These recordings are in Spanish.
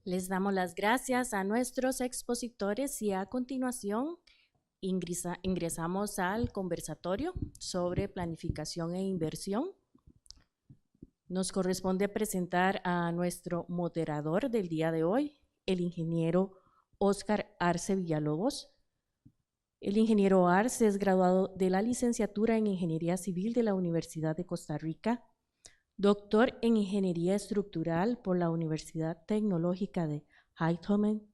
Les damos las gracias a nuestros expositores y a continuación ingresamos al conversatorio sobre planificación e inversión. Nos corresponde presentar a nuestro moderador del día de hoy, el ingeniero Óscar Arce Villalobos. El ingeniero Arce es graduado de la licenciatura en Ingeniería Civil de la Universidad de Costa Rica, doctor en Ingeniería Estructural por la Universidad Tecnológica de Eindhoven,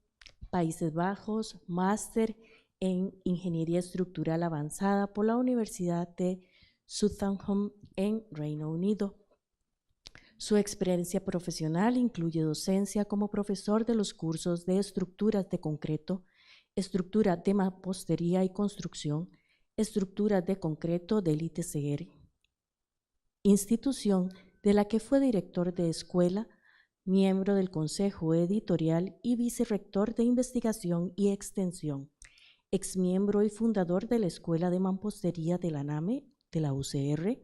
Países Bajos, máster en Ingeniería Estructural Avanzada por la Universidad de Southampton en Reino Unido. Su experiencia profesional incluye docencia como profesor de los cursos de estructuras de concreto, estructura de mampostería y construcción, estructuras de concreto del ITCR, institución de la que fue director de escuela, miembro del Consejo Editorial y vicerrector de Investigación y Extensión, exmiembro y fundador de la Escuela de Mampostería de la NAME, de la UCR,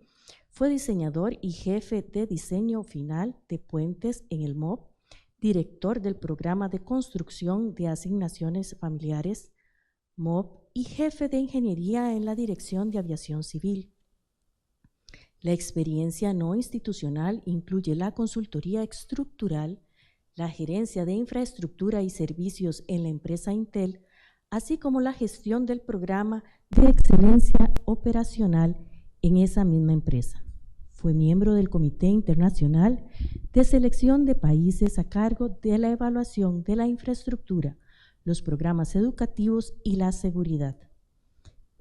fue diseñador y jefe de diseño final de puentes en el MOB, director del Programa de Construcción de Asignaciones Familiares, MOB, y jefe de Ingeniería en la Dirección de Aviación Civil. La experiencia no institucional incluye la consultoría estructural, la gerencia de infraestructura y servicios en la empresa Intel, así como la gestión del programa de excelencia operacional en esa misma empresa. Fue miembro del Comité Internacional de Selección de Países a cargo de la evaluación de la infraestructura, los programas educativos y la seguridad.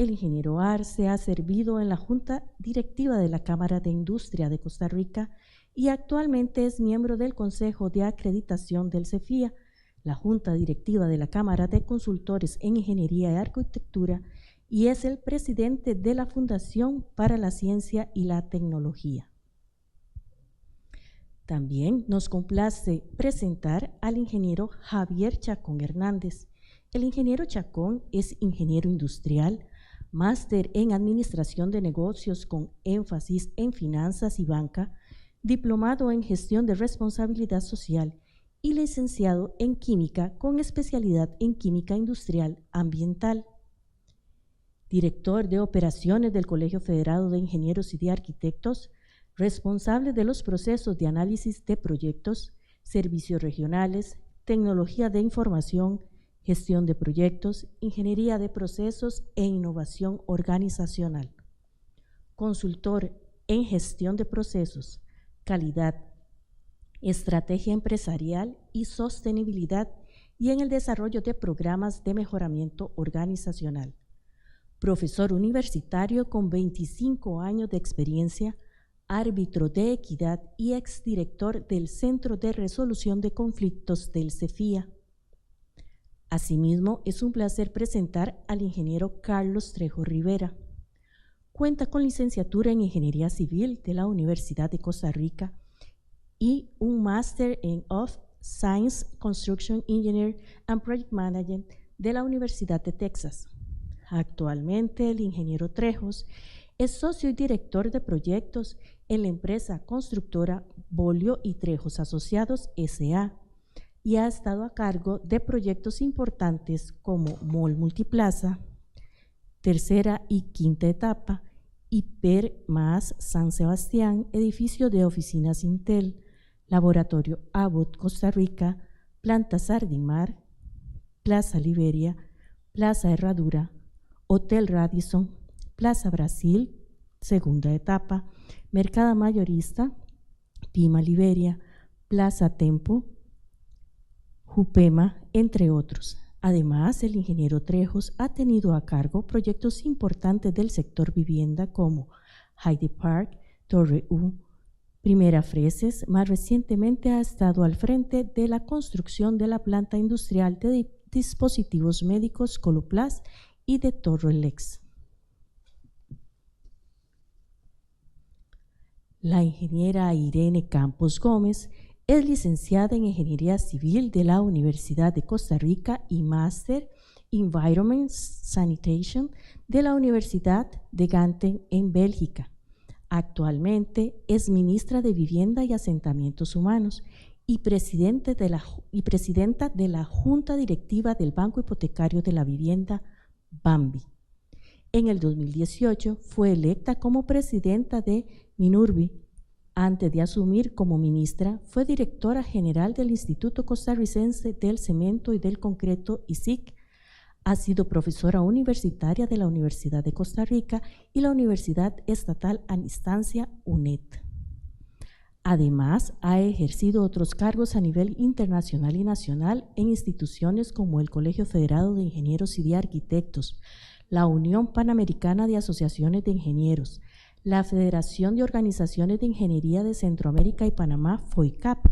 El ingeniero Arce ha servido en la Junta Directiva de la Cámara de Industria de Costa Rica y actualmente es miembro del Consejo de Acreditación del CEFIA, la Junta Directiva de la Cámara de Consultores en Ingeniería y Arquitectura, y es el presidente de la Fundación para la Ciencia y la Tecnología. También nos complace presentar al ingeniero Javier Chacón Hernández. El ingeniero Chacón es ingeniero industrial, máster en Administración de Negocios con énfasis en Finanzas y Banca, diplomado en Gestión de Responsabilidad Social y licenciado en Química con especialidad en Química Industrial Ambiental. Director de Operaciones del Colegio Federado de Ingenieros y de Arquitectos, responsable de los procesos de análisis de proyectos, servicios regionales, tecnología de información, gestión de proyectos, ingeniería de procesos e innovación organizacional. Consultor en gestión de procesos, calidad, estrategia empresarial y sostenibilidad y en el desarrollo de programas de mejoramiento organizacional. Profesor universitario con 25 años de experiencia, árbitro de equidad y exdirector del Centro de Resolución de Conflictos del CEFIA. Asimismo, es un placer presentar al ingeniero Carlos Trejo Rivera. Cuenta con licenciatura en Ingeniería Civil de la Universidad de Costa Rica y un máster en Of Science Construction Engineer and Project Management de la Universidad de Texas. Actualmente, el ingeniero Trejos es socio y director de proyectos en la empresa constructora Bolio y Trejos Asociados S.A. y ha estado a cargo de proyectos importantes como Mall Multiplaza, tercera y quinta etapa, Hiper más San Sebastián, edificio de oficinas Intel, Laboratorio Abbott Costa Rica, Planta Sardimar, Plaza Liberia, Plaza Herradura, Hotel Radisson, Plaza Brasil, segunda etapa, Mercado Mayorista, Pima Liberia, Plaza Tempo, Jupema, entre otros. Además, el ingeniero Trejos ha tenido a cargo proyectos importantes del sector vivienda como Heidi Park, Torre U, Primera Freses. Más recientemente ha estado al frente de la construcción de la planta industrial de dispositivos médicos Coloplast y de Torre Lex. La ingeniera Irene Campos Gómez es licenciada en Ingeniería Civil de la Universidad de Costa Rica y máster Environment Sanitation de la Universidad de Gante en Bélgica. Actualmente es ministra de Vivienda y Asentamientos Humanos y presidenta de la Junta Directiva del Banco Hipotecario de la Vivienda, BAMBI. En el 2018 fue electa como presidenta de MINURBI. Antes de asumir como ministra, fue directora general del Instituto Costarricense del Cemento y del Concreto, ICIC. Ha sido profesora universitaria de la Universidad de Costa Rica y la Universidad Estatal a Distancia, UNED. Además, ha ejercido otros cargos a nivel internacional y nacional en instituciones como el Colegio Federado de Ingenieros y de Arquitectos, la Unión Panamericana de Asociaciones de Ingenieros, la Federación de Organizaciones de Ingeniería de Centroamérica y Panamá, FOICAP,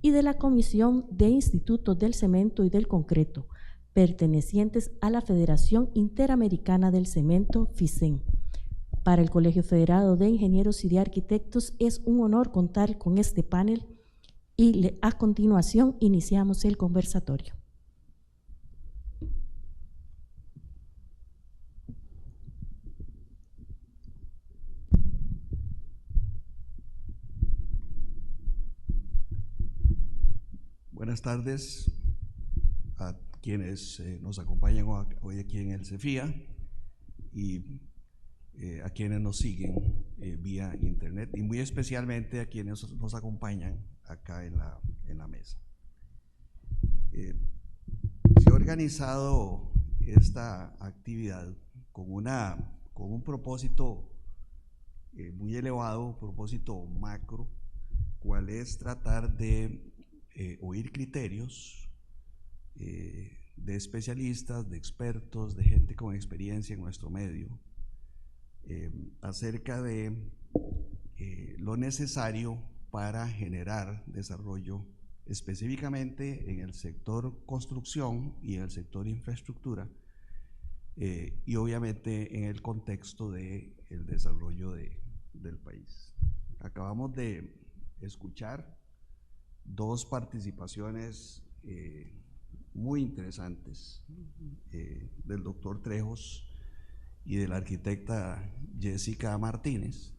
y de la Comisión de Institutos del Cemento y del Concreto, pertenecientes a la Federación Interamericana del Cemento, FICEN. Para el Colegio Federado de Ingenieros y de Arquitectos es un honor contar con este panel y a continuación iniciamos el conversatorio. Buenas tardes a quienes nos acompañan hoy aquí en el CEFIA y a quienes nos siguen vía internet y muy especialmente a quienes nos acompañan acá en la mesa. Se ha organizado esta actividad con un propósito muy elevado, un propósito macro, cual es tratar de oír criterios de especialistas, de expertos, de gente con experiencia en nuestro medio, acerca de lo necesario para generar desarrollo específicamente en el sector construcción y en el sector infraestructura y obviamente en el contexto del desarrollo del país. Acabamos de escuchar dos participaciones muy interesantes del doctor Trejos y de la arquitecta Jessica Martínez,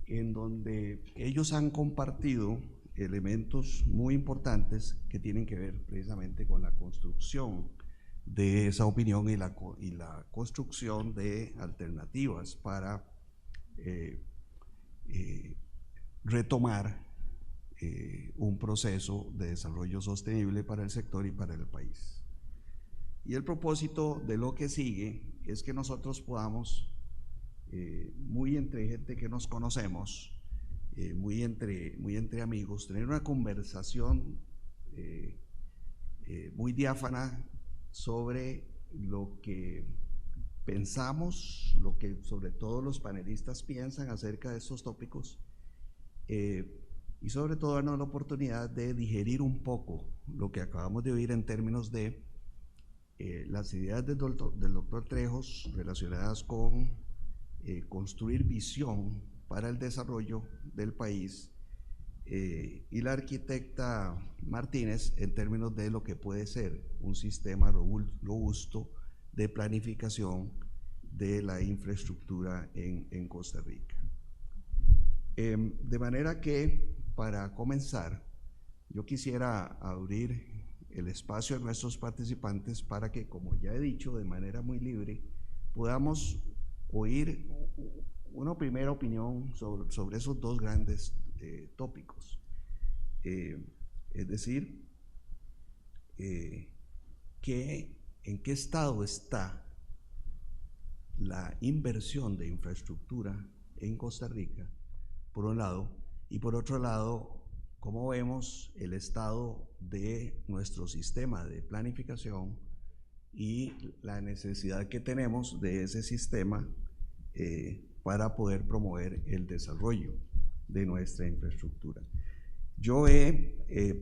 en donde ellos han compartido elementos muy importantes que tienen que ver precisamente con la construcción de esa opinión y la construcción de alternativas para retomar un proceso de desarrollo sostenible para el sector y para el país. Y el propósito de lo que sigue es que nosotros podamos, muy entre gente que nos conocemos, muy entre amigos, tener una conversación muy diáfana sobre lo que pensamos, lo que sobre todo los panelistas piensan acerca de estos tópicos, y sobre todo darnos la oportunidad de digerir un poco lo que acabamos de oír en términos de las ideas del doctor Trejos relacionadas con construir visión para el desarrollo del país y la arquitecta Martínez en términos de lo que puede ser un sistema robusto de planificación de la infraestructura en Costa Rica. De manera que para comenzar, yo quisiera abrir el espacio a nuestros participantes para que, como ya he dicho, de manera muy libre, podamos oír una primera opinión sobre esos dos grandes tópicos. Es decir, en qué estado está la inversión de infraestructura en Costa Rica, por un lado, y por otro lado, cómo vemos el estado de nuestro sistema de planificación y la necesidad que tenemos de ese sistema para poder promover el desarrollo de nuestra infraestructura. Yo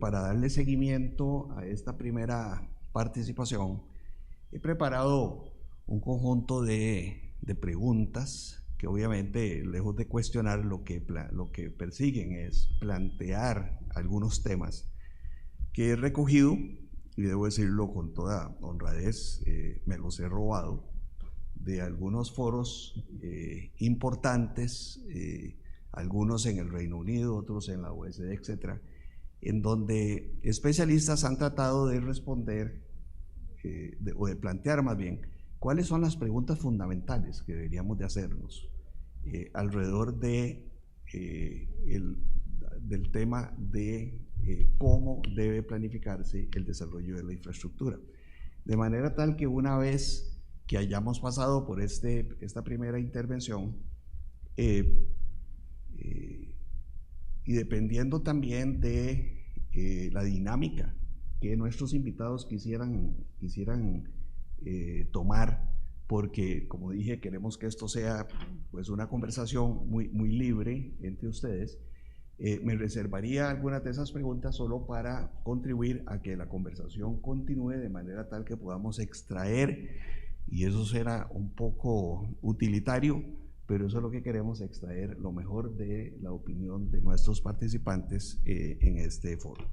para darle seguimiento a esta primera participación, he preparado un conjunto de preguntas que obviamente, lejos de cuestionar, lo que persiguen es plantear algunos temas que he recogido, y debo decirlo con toda honradez, me los he robado de algunos foros importantes, algunos en el Reino Unido, otros en la OECD, etcétera, en donde especialistas han tratado de responder o de plantear más bien cuáles son las preguntas fundamentales que deberíamos de hacernos alrededor del tema de cómo debe planificarse el desarrollo de la infraestructura. De manera tal que una vez que hayamos pasado por esta primera intervención, y dependiendo también de la dinámica que nuestros invitados quisieran tomar, porque como dije, queremos que esto sea pues una conversación muy libre entre ustedes, me reservaría algunas de esas preguntas solo para contribuir a que la conversación continúe de manera tal que podamos extraer, y eso será un poco utilitario, pero eso es lo que queremos, extraer lo mejor de la opinión de nuestros participantes en este foro.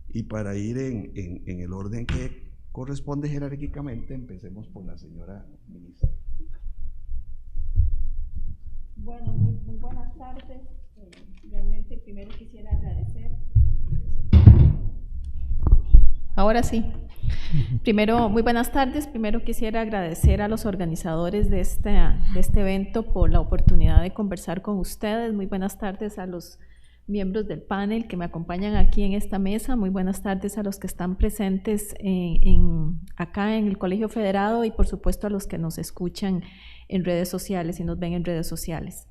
Y para ir en el orden que corresponde jerárquicamente, empecemos por la señora ministra. Bueno, muy buenas tardes. Realmente primero quisiera agradecer. Ahora sí. Primero, muy buenas tardes. Primero quisiera agradecer a los organizadores de este evento por la oportunidad de conversar con ustedes. Muy buenas tardes a los miembros del panel que me acompañan aquí en esta mesa. Muy buenas tardes a los que están presentes acá en el Colegio Federado y por supuesto a los que nos escuchan en redes sociales y nos ven en redes sociales.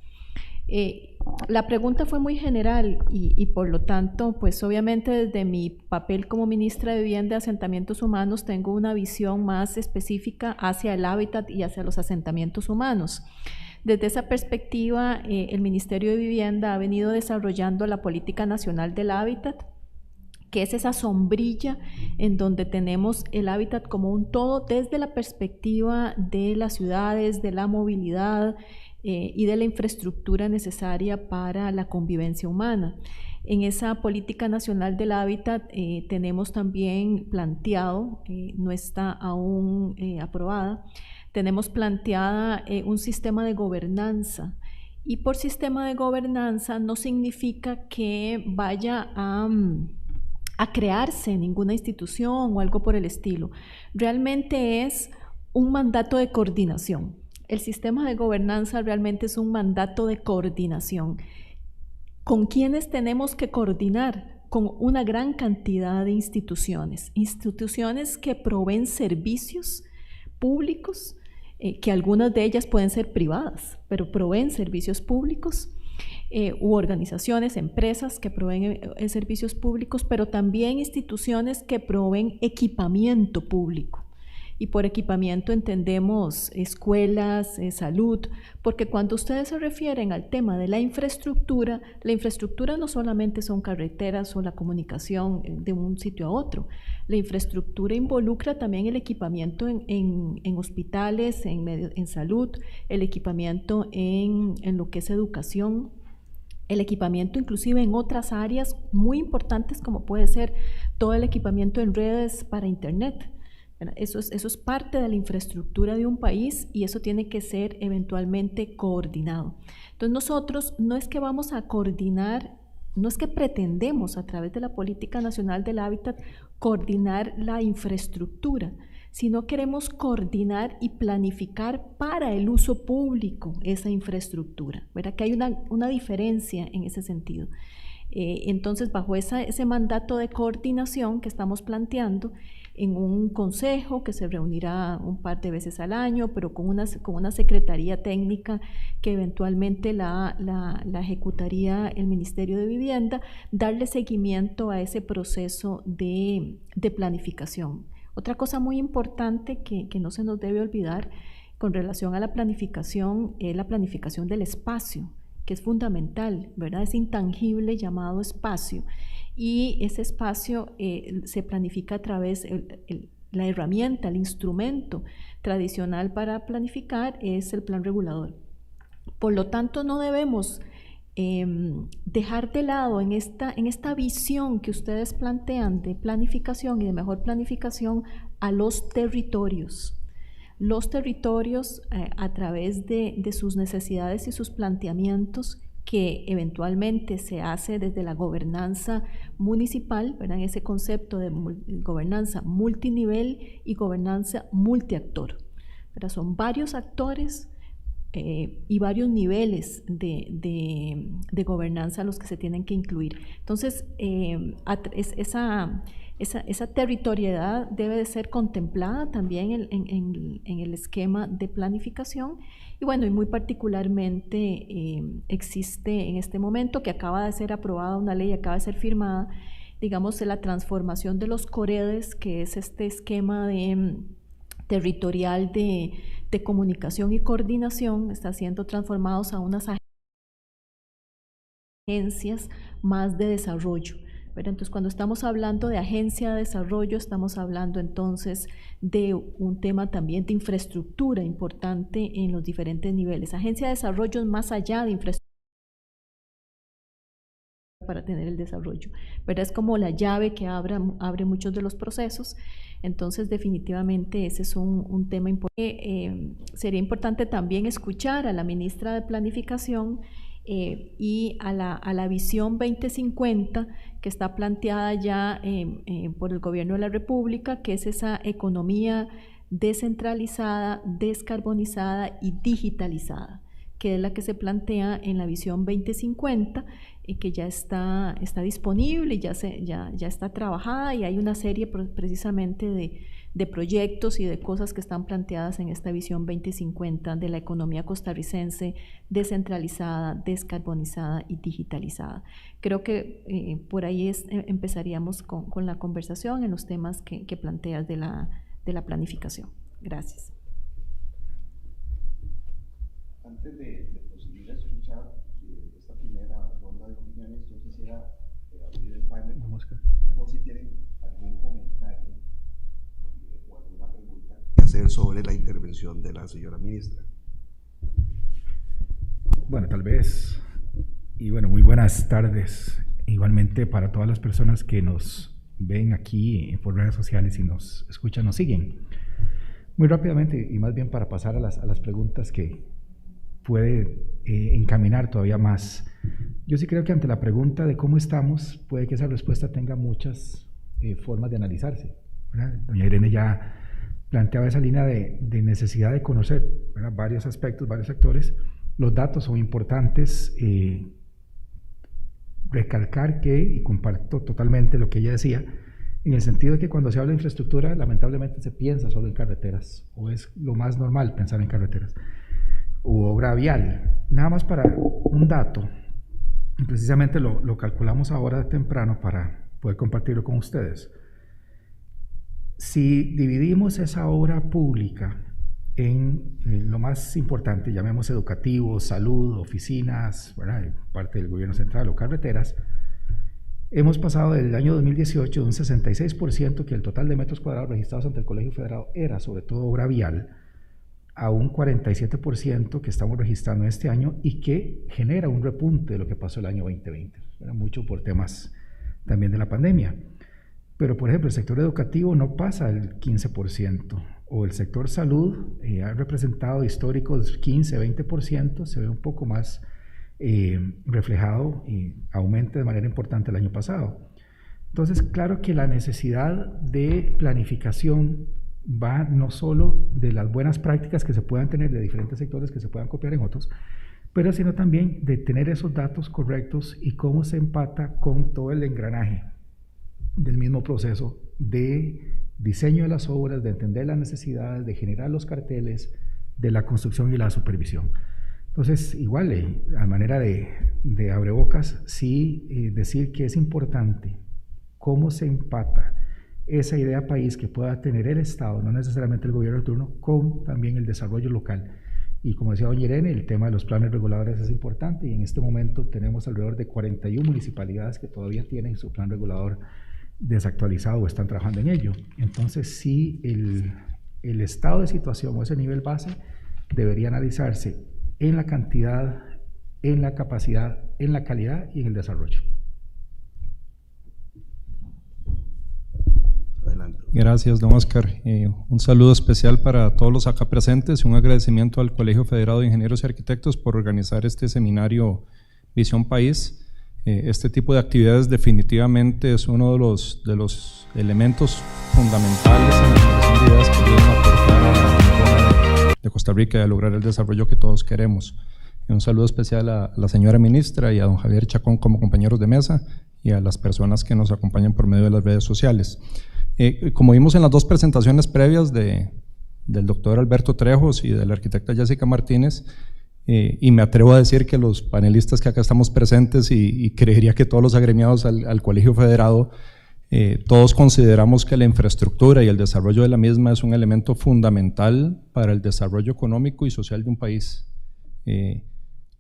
La pregunta fue muy general y por lo tanto, pues obviamente desde mi papel como ministra de Vivienda y Asentamientos Humanos tengo una visión más específica hacia el hábitat y hacia los asentamientos humanos. Desde esa perspectiva, el Ministerio de Vivienda ha venido desarrollando la Política Nacional del Hábitat, que es esa sombrilla en donde tenemos el hábitat como un todo desde la perspectiva de las ciudades, de la movilidad y de la infraestructura necesaria para la convivencia humana. En esa Política Nacional del Hábitat tenemos también planteado, no está aún aprobada, tenemos planteada un sistema de gobernanza. Y por sistema de gobernanza no significa que vaya a crearse ninguna institución o algo por el estilo. Realmente es un mandato de coordinación. El sistema de gobernanza realmente es un mandato de coordinación. ¿Con quiénes tenemos que coordinar? Con una gran cantidad de instituciones que proveen servicios públicos, que algunas de ellas pueden ser privadas, pero proveen servicios públicos, u organizaciones, empresas que proveen servicios públicos, pero también instituciones que proveen equipamiento público. Y por equipamiento entendemos escuelas, salud, porque cuando ustedes se refieren al tema de la infraestructura no solamente son carreteras o la comunicación de un sitio a otro. La infraestructura involucra también el equipamiento en hospitales, en salud, el equipamiento en lo que es educación, el equipamiento inclusive en otras áreas muy importantes como puede ser todo el equipamiento en redes para Internet. Eso es parte de la infraestructura de un país y eso tiene que ser eventualmente coordinado. Entonces nosotros no es que vamos a coordinar, no es que pretendemos a través de la Política Nacional del Hábitat coordinar la infraestructura, sino queremos coordinar y planificar para el uso público esa infraestructura. ¿Verdad? Que hay una diferencia en ese sentido. Entonces, bajo ese mandato de coordinación que estamos planteando, en un consejo que se reunirá un par de veces al año, pero con una secretaría técnica que eventualmente la ejecutaría el Ministerio de Vivienda, darle seguimiento a ese proceso de planificación. Otra cosa muy importante que no se nos debe olvidar con relación a la planificación es la planificación del espacio, que es fundamental, ¿verdad? Es intangible llamado espacio. Y ese espacio se planifica a través, la herramienta, el instrumento tradicional para planificar es el plan regulador. Por lo tanto, no debemos dejar de lado en esta visión que ustedes plantean de planificación y de mejor planificación a los territorios. los territorios a través de sus necesidades y sus planteamientos que eventualmente se hace desde la gobernanza municipal, ¿verdad? Ese concepto de gobernanza multinivel y gobernanza multiactor, ¿verdad? Son varios actores y varios niveles de gobernanza a los que se tienen que incluir. Entonces, esa territorialidad debe de ser contemplada también en el esquema de planificación. Y bueno, y muy particularmente existe en este momento que acaba de ser aprobada una ley, acaba de ser firmada, digamos, la transformación de los COREDES, que es este esquema territorial de comunicación y coordinación, está siendo transformados a unas agencias más de desarrollo. Pero entonces, cuando estamos hablando de agencia de desarrollo, estamos hablando entonces de un tema también de infraestructura importante en los diferentes niveles. Agencia de desarrollo es más allá de infraestructura para tener el desarrollo, pero es como la llave que abre muchos de los procesos. Entonces, definitivamente ese es un tema importante. Sería importante también escuchar a la ministra de Planificación y a la visión 2050 que está planteada ya por el Gobierno de la República, que es esa economía descentralizada, descarbonizada y digitalizada, que es la que se plantea en la visión 2050, que ya está disponible y ya está trabajada, y hay una serie precisamente de proyectos y de cosas que están planteadas en esta visión 2050 de la economía costarricense descentralizada, descarbonizada y digitalizada. Creo que por ahí empezaríamos con la conversación en los temas que planteas de la planificación. Gracias. Antes de proseguir a escuchar esta primera ronda de opiniones, yo quisiera abrir el panel por si tienen algún comentario o alguna pregunta que hacer sobre la intervención de la señora ministra. Bueno, tal vez, y bueno, muy buenas tardes, igualmente para todas las personas que nos ven aquí por redes sociales y nos escuchan, nos siguen. Muy rápidamente, y más bien para pasar a las preguntas que puede encaminar todavía más. Yo sí creo que ante la pregunta de cómo estamos, puede que esa respuesta tenga muchas formas de analizarse, ¿verdad? Doña Irene ya planteaba esa línea de necesidad de conocer, ¿verdad?, varios aspectos, varios sectores. Los datos son importantes. Recalcar que, y comparto totalmente lo que ella decía, en el sentido de que cuando se habla de infraestructura, lamentablemente se piensa solo en carreteras, o es lo más normal pensar en carreteras, u obra vial. Nada más para un dato, y precisamente lo calculamos ahora temprano para poder compartirlo con ustedes. Si dividimos esa obra pública en lo más importante, llamemos educativo, salud, oficinas, ¿verdad?, parte del gobierno central, o carreteras, hemos pasado del año 2018 de un 66%, que el total de metros cuadrados registrados ante el Colegio Federado era sobre todo obra vial, a un 47% que estamos registrando este año, y que genera un repunte de lo que pasó el año 2020, ¿verdad?, mucho por temas también de la pandemia. Pero, por ejemplo, el sector educativo no pasa el 15%, o el sector salud ha representado históricos 15-20%, se ve un poco más reflejado y aumenta de manera importante el año pasado. Entonces, claro que la necesidad de planificación va no solo de las buenas prácticas que se puedan tener de diferentes sectores que se puedan copiar en otros, pero sino también de tener esos datos correctos y cómo se empata con todo el engranaje del mismo proceso de diseño de las obras, de entender las necesidades, de generar los carteles, de la construcción y la supervisión. Entonces, igual, a manera de abrebocas, sí decir que es importante cómo se empata esa idea país que pueda tener el Estado, no necesariamente el gobierno de turno, con también el desarrollo local. Y como decía doña Irene, el tema de los planes reguladores es importante, y en este momento tenemos alrededor de 41 municipalidades que todavía tienen su plan regulador desactualizado o están trabajando en ello. Entonces, sí, el estado de situación o ese nivel base debería analizarse en la cantidad, en la capacidad, en la calidad y en el desarrollo. Adelante. Gracias, don Oscar. Un saludo especial para todos los acá presentes y un agradecimiento al Colegio Federado de Ingenieros y Arquitectos por organizar este seminario Visión País. Este tipo de actividades definitivamente es uno de los elementos fundamentales en la generación de ideas que ayudan a aportar a la zona de Costa Rica y a lograr el desarrollo que todos queremos. Un saludo especial a la señora ministra y a don Javier Chacón como compañeros de mesa y a las personas que nos acompañan por medio de las redes sociales. Como vimos en las dos presentaciones previas del doctor Alberto Trejos y de la arquitecta Jessica Martínez, y me atrevo a decir que los panelistas que acá estamos presentes y creería que todos los agremiados al Colegio Federado, todos consideramos que la infraestructura y el desarrollo de la misma es un elemento fundamental para el desarrollo económico y social de un país.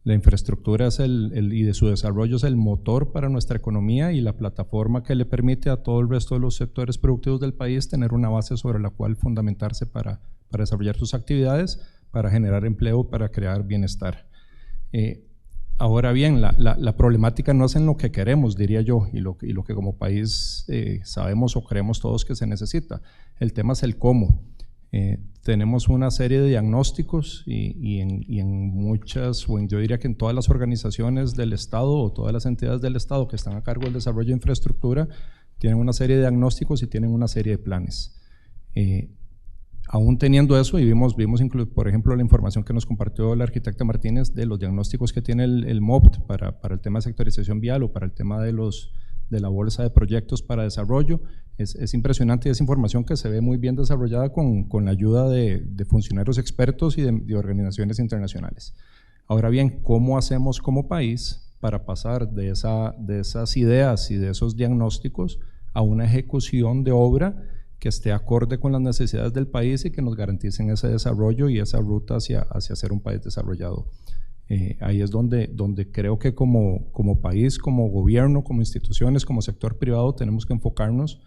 La infraestructura y de su desarrollo es el motor para nuestra economía y la plataforma que le permite a todo el resto de los sectores productivos del país tener una base sobre la cual fundamentarse para desarrollar sus actividades, para generar empleo, para crear bienestar. Ahora bien, la problemática no es en lo que queremos, diría yo, y lo que como país sabemos o creemos todos que se necesita. El tema es el cómo. Tenemos una serie de diagnósticos y en muchas, yo diría que en todas las organizaciones del Estado o todas las entidades del Estado que están a cargo del desarrollo de infraestructura tienen una serie de diagnósticos y tienen una serie de planes. Aún teniendo eso, y vimos por ejemplo la información que nos compartió la arquitecta Martínez de los diagnósticos que tiene el MOPT para el tema de sectorización vial o para el tema de la bolsa de proyectos para desarrollo. Es impresionante y es información que se ve muy bien desarrollada con la ayuda de funcionarios expertos y de organizaciones internacionales. Ahora bien, ¿cómo hacemos como país para pasar de esas ideas y de esos diagnósticos a una ejecución de obra que esté acorde con las necesidades del país y que nos garanticen ese desarrollo y esa ruta hacia ser un país desarrollado? Ahí es donde creo que como país, como gobierno, como instituciones, como sector privado, tenemos que enfocarnos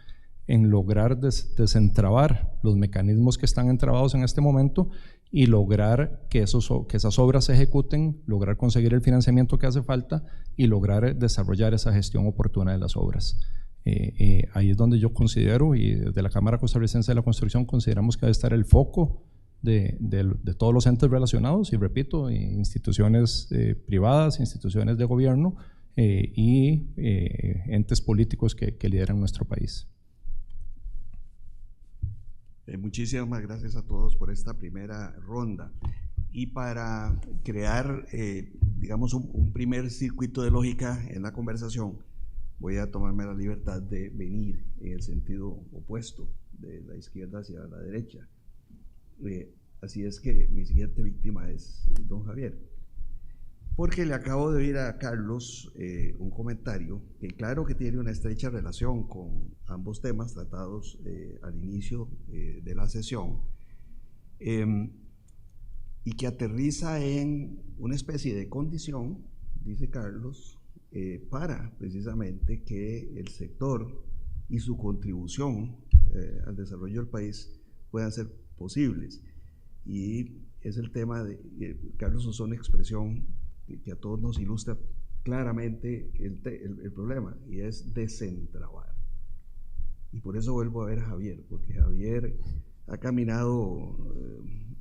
en lograr desentrabar los mecanismos que están entrabados en este momento y lograr que esas obras se ejecuten, lograr conseguir el financiamiento que hace falta y lograr desarrollar esa gestión oportuna de las obras. Ahí es donde yo considero, y desde la Cámara Costarricense de la Construcción consideramos que debe estar el foco de todos los entes relacionados, y repito, instituciones privadas, instituciones de gobierno y entes políticos que lideran nuestro país. Muchísimas gracias a todos por esta primera ronda. Y para crear, digamos, un primer circuito de lógica en la conversación, voy a tomarme la libertad de venir en el sentido opuesto, de la izquierda hacia la derecha. Así es que mi siguiente víctima es don Javier, porque le acabo de oír a Carlos un comentario que claro que tiene una estrecha relación con ambos temas tratados al inicio de la sesión, y que aterriza en una especie de condición, dice Carlos, para precisamente que el sector y su contribución al desarrollo del país puedan ser posibles. Y es el tema de, Carlos usó una expresión que a todos nos ilustra claramente el problema, y es desentrabar. Y por eso vuelvo a ver a Javier, porque Javier ha caminado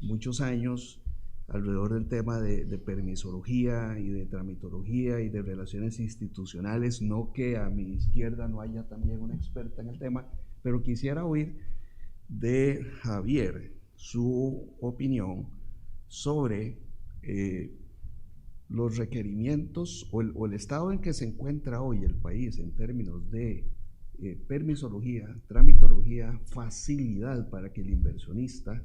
muchos años alrededor del tema de permisología y de tramitología y de relaciones institucionales. No que a mi izquierda no haya también una experta en el tema, pero quisiera oír de Javier su opinión sobre los requerimientos o el estado en que se encuentra hoy el país en términos de permisología, tramitología, facilidad para que el inversionista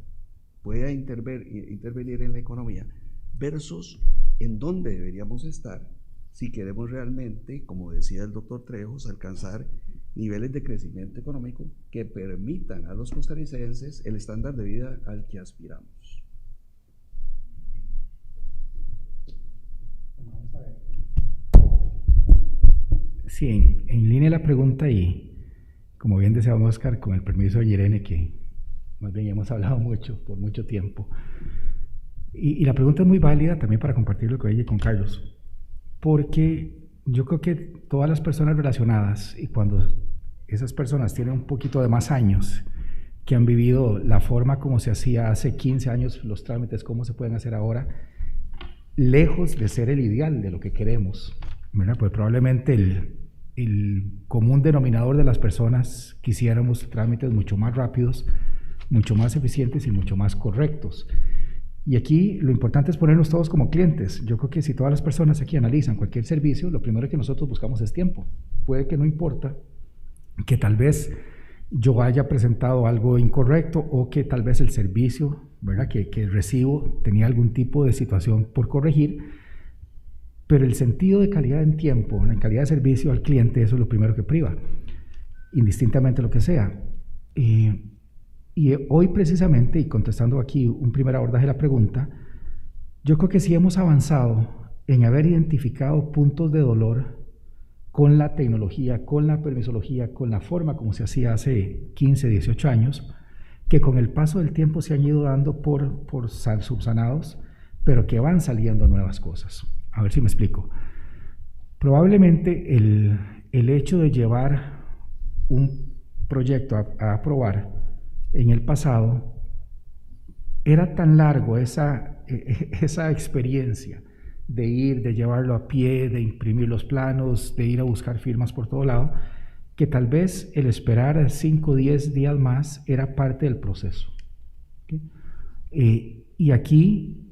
pueda intervenir en la economía, versus en dónde deberíamos estar si queremos realmente, como decía el doctor Trejos, alcanzar niveles de crecimiento económico que permitan a los costarricenses el estándar de vida al que aspiramos. Sí, en línea la pregunta, y como bien decía Oscar, con el permiso de Irene, que más bien hemos hablado mucho, por mucho tiempo, y la pregunta es muy válida también para compartirlo con ella y con Carlos, porque yo creo que todas las personas relacionadas, y cuando esas personas tienen un poquito de más años que han vivido la forma como se hacía hace 15 años, los trámites, cómo se pueden hacer ahora, lejos de ser el ideal de lo que queremos, ¿verdad? Pues probablemente el común denominador de las personas quisiéramos trámites mucho más rápidos, mucho más eficientes y mucho más correctos. Y aquí lo importante es ponernos todos como clientes. Yo creo que si todas las personas aquí analizan cualquier servicio, lo primero que nosotros buscamos es tiempo. Puede que no importa que tal vez yo haya presentado algo incorrecto o que tal vez el servicio, ¿verdad? Que recibo tenía algún tipo de situación por corregir, pero el sentido de calidad en tiempo, la calidad de servicio al cliente, eso es lo primero que priva, indistintamente lo que sea. Y hoy precisamente, y contestando aquí un primer abordaje de la pregunta, yo creo que sí hemos avanzado en haber identificado puntos de dolor con la tecnología, con la permisología, con la forma como se hacía hace 15, 18 años, que con el paso del tiempo se han ido dando por subsanados, pero que van saliendo nuevas cosas. A ver si me explico. Probablemente el hecho de llevar un proyecto a aprobar en el pasado era tan largo esa experiencia de ir, de llevarlo a pie, de imprimir los planos, de ir a buscar firmas por todo lado, que tal vez el esperar 5 o 10 días más era parte del proceso. ¿Okay? Y aquí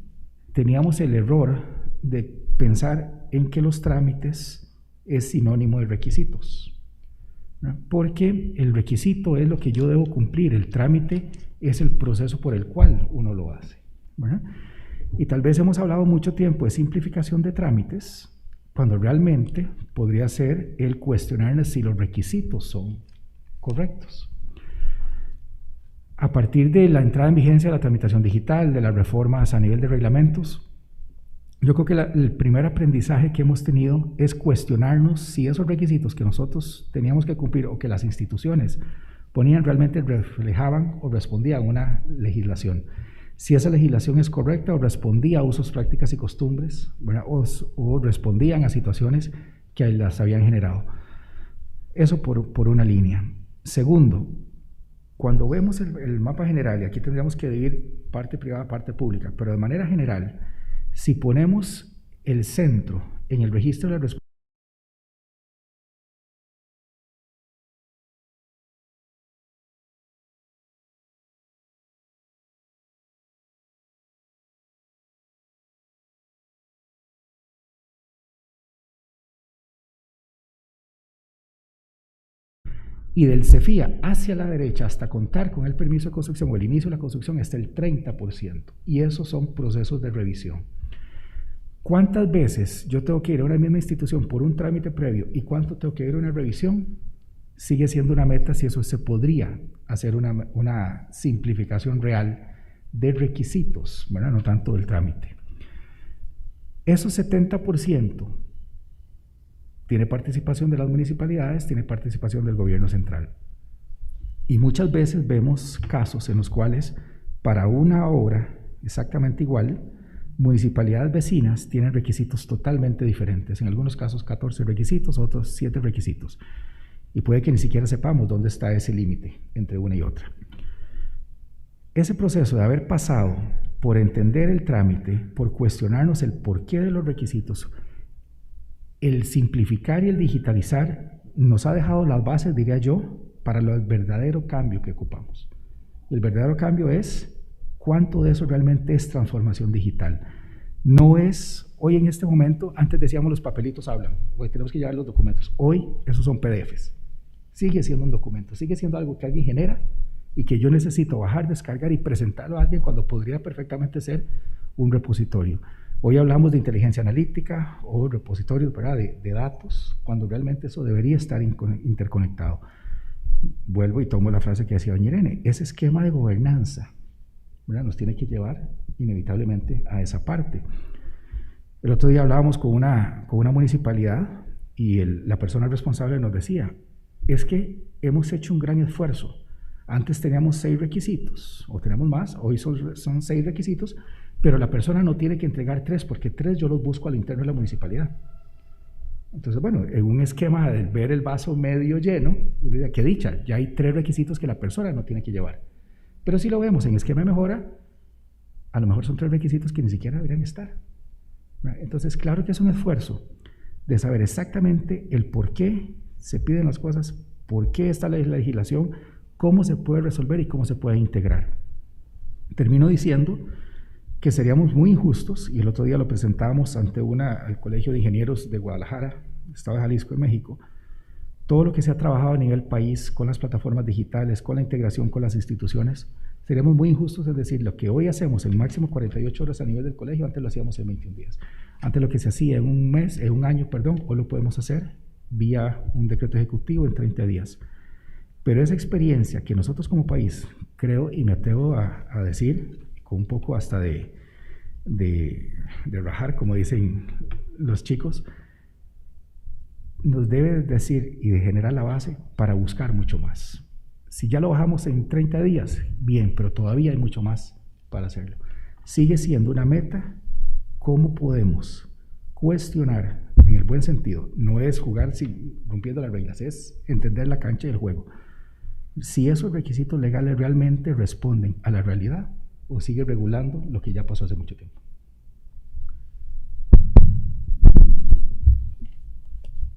teníamos el error de pensar en que los trámites es sinónimo de requisitos, ¿no? Porque el requisito es lo que yo debo cumplir, el trámite es el proceso por el cual uno lo hace, ¿verdad? Y tal vez hemos hablado mucho tiempo de simplificación de trámites, cuando realmente podría ser el cuestionarnos si los requisitos son correctos. A partir de la entrada en vigencia de la tramitación digital, de las reformas a nivel de reglamentos, yo creo que el primer aprendizaje que hemos tenido es cuestionarnos si esos requisitos que nosotros teníamos que cumplir o que las instituciones ponían realmente reflejaban o respondían a una legislación. Si esa legislación es correcta o respondía a usos, prácticas y costumbres, ¿verdad? O respondían a situaciones que las habían generado. Eso por una línea. Segundo, cuando vemos el mapa general, y aquí tendríamos que dividir parte privada, parte pública, pero de manera general, si ponemos el centro en el registro de la responsabilidad, y del CEFIA hacia la derecha hasta contar con el permiso de construcción o el inicio de la construcción está el 30%, y esos son procesos de revisión. ¿Cuántas veces yo tengo que ir a una misma institución por un trámite previo y cuánto tengo que ir a una revisión? Sigue siendo una meta si eso se podría hacer una simplificación real de requisitos, ¿verdad? No tanto del trámite. Esos 70% tiene participación de las municipalidades, tiene participación del gobierno central. Y muchas veces vemos casos en los cuales para una obra exactamente igual, municipalidades vecinas tienen requisitos totalmente diferentes. En algunos casos 14 requisitos, otros 7 requisitos. Y puede que ni siquiera sepamos dónde está ese límite entre una y otra. Ese proceso de haber pasado por entender el trámite, por cuestionarnos el porqué de los requisitos, el simplificar y el digitalizar nos ha dejado las bases, diría yo, para el verdadero cambio que ocupamos. El verdadero cambio es cuánto de eso realmente es transformación digital. No es, hoy en este momento, antes decíamos los papelitos hablan, hoy tenemos que llevar los documentos. Hoy esos son PDFs. Sigue siendo un documento, sigue siendo algo que alguien genera y que yo necesito bajar, descargar y presentarlo a alguien cuando podría perfectamente ser un repositorio. Hoy hablamos de inteligencia analítica o repositorios, ¿verdad? de datos, cuando realmente eso debería estar interconectado. Vuelvo y tomo la frase que decía doña Irene, ese esquema de gobernanza, ¿verdad? Nos tiene que llevar inevitablemente a esa parte. El otro día hablábamos con una municipalidad y la persona responsable nos decía, es que hemos hecho un gran esfuerzo. Antes teníamos 6 requisitos, o tenemos más, hoy son 6 requisitos, pero la persona no tiene que entregar 3, porque 3 yo los busco al interno de la municipalidad. Entonces, bueno, en un esquema de ver el vaso medio lleno, qué dicha, ya hay 3 requisitos que la persona no tiene que llevar. Pero si lo vemos en esquema de mejora, a lo mejor son 3 requisitos que ni siquiera deberían estar. Entonces, claro que es un esfuerzo de saber exactamente el por qué se piden las cosas, por qué está la legislación, cómo se puede resolver y cómo se puede integrar. Termino diciendo que seríamos muy injustos, y el otro día lo presentábamos ante al Colegio de Ingenieros de Guadalajara, Estado de Jalisco, en México, todo lo que se ha trabajado a nivel país con las plataformas digitales, con la integración con las instituciones. Seríamos muy injustos en decir, lo que hoy hacemos en máximo 48 horas a nivel del colegio, antes lo hacíamos en 21 días. Antes lo que se hacía en un año, hoy lo podemos hacer vía un decreto ejecutivo en 30 días. Pero esa experiencia que nosotros como país, creo y me atrevo a decir, con un poco hasta de rajar, como dicen los chicos, nos debe decir y de generar la base para buscar mucho más. Si ya lo bajamos en 30 días, bien, pero todavía hay mucho más para hacerlo. Sigue siendo una meta. ¿Cómo podemos cuestionar, en el buen sentido? No es jugar rompiendo las reglas, es entender la cancha del juego. Si esos requisitos legales realmente responden a la realidad o sigue regulando lo que ya pasó hace mucho tiempo.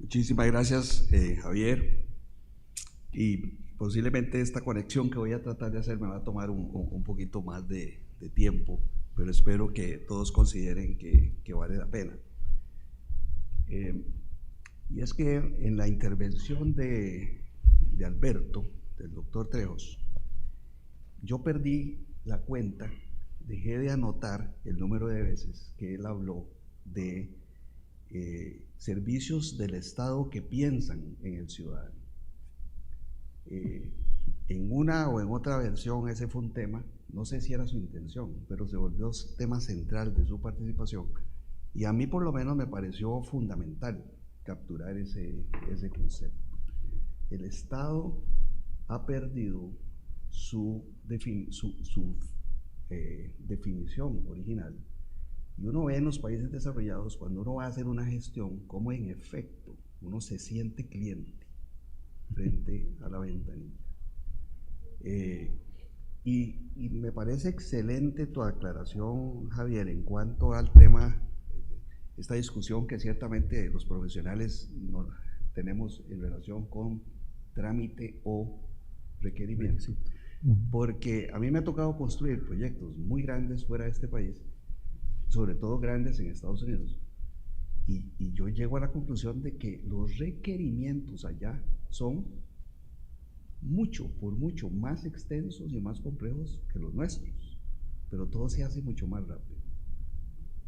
Muchísimas gracias, Javier. Y posiblemente esta conexión que voy a tratar de hacer me va a tomar un poquito más de tiempo, pero espero que todos consideren que vale la pena. Y es que en la intervención de Alberto, del doctor Trejos, yo perdí la cuenta, dejé de anotar el número de veces que él habló de servicios del Estado que piensan en el ciudadano. En una o en otra versión ese fue un tema, no sé si era su intención, pero se volvió tema central de su participación, y a mí por lo menos me pareció fundamental capturar ese concepto. El Estado ha perdido su definición original, y uno ve en los países desarrollados, cuando uno va a hacer una gestión, cómo en efecto uno se siente cliente frente a la ventanilla. Y me parece excelente tu aclaración, Javier, en cuanto al tema, esta discusión que ciertamente los profesionales tenemos en relación con trámite o requerimiento. Sí. Porque a mí me ha tocado construir proyectos muy grandes fuera de este país, sobre todo grandes en Estados Unidos, y yo llego a la conclusión de que los requerimientos allá son por mucho más extensos y más complejos que los nuestros, pero todo se hace mucho más rápido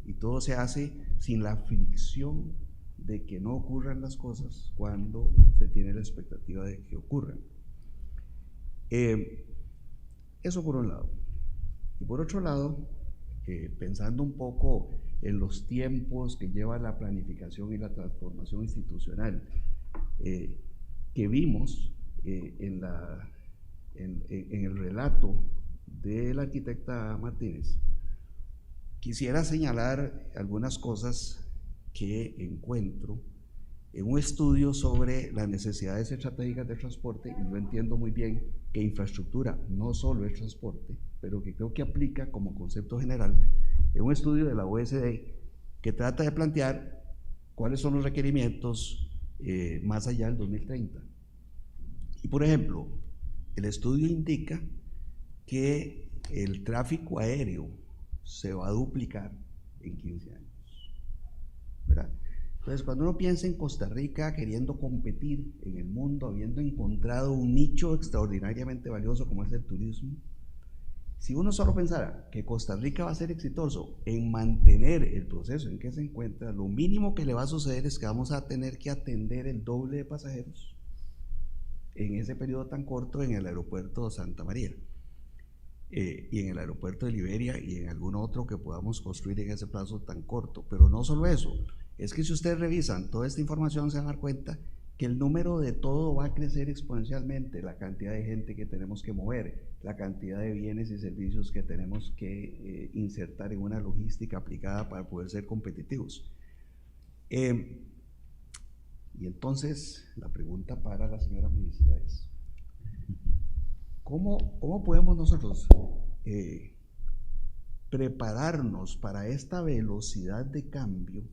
y todo se hace sin la fricción de que no ocurran las cosas cuando se tiene la expectativa de que ocurran. Eso por un lado. Y por otro lado, pensando un poco en los tiempos que lleva la planificación y la transformación institucional que vimos en el relato de la arquitecta Martínez, quisiera señalar algunas cosas que encuentro en un estudio sobre las necesidades estratégicas de transporte, y yo entiendo muy bien que infraestructura no solo es transporte, pero que creo que aplica como concepto general, en un estudio de la OECD que trata de plantear cuáles son los requerimientos más allá del 2030. Y por ejemplo, el estudio indica que el tráfico aéreo se va a duplicar en 15 años, ¿verdad? Entonces, cuando uno piensa en Costa Rica queriendo competir en el mundo, habiendo encontrado un nicho extraordinariamente valioso como es el turismo, si uno solo pensara que Costa Rica va a ser exitoso en mantener el proceso en que se encuentra, lo mínimo que le va a suceder es que vamos a tener que atender el doble de pasajeros en ese periodo tan corto en el aeropuerto de Santa María y en el aeropuerto de Liberia y en algún otro que podamos construir en ese plazo tan corto. Pero no solo eso, es que si ustedes revisan toda esta información se van a dar cuenta que el número de todo va a crecer exponencialmente, la cantidad de gente que tenemos que mover, la cantidad de bienes y servicios que tenemos que insertar en una logística aplicada para poder ser competitivos. Y entonces la pregunta para la señora ministra es, ¿Cómo podemos nosotros prepararnos para esta velocidad de cambio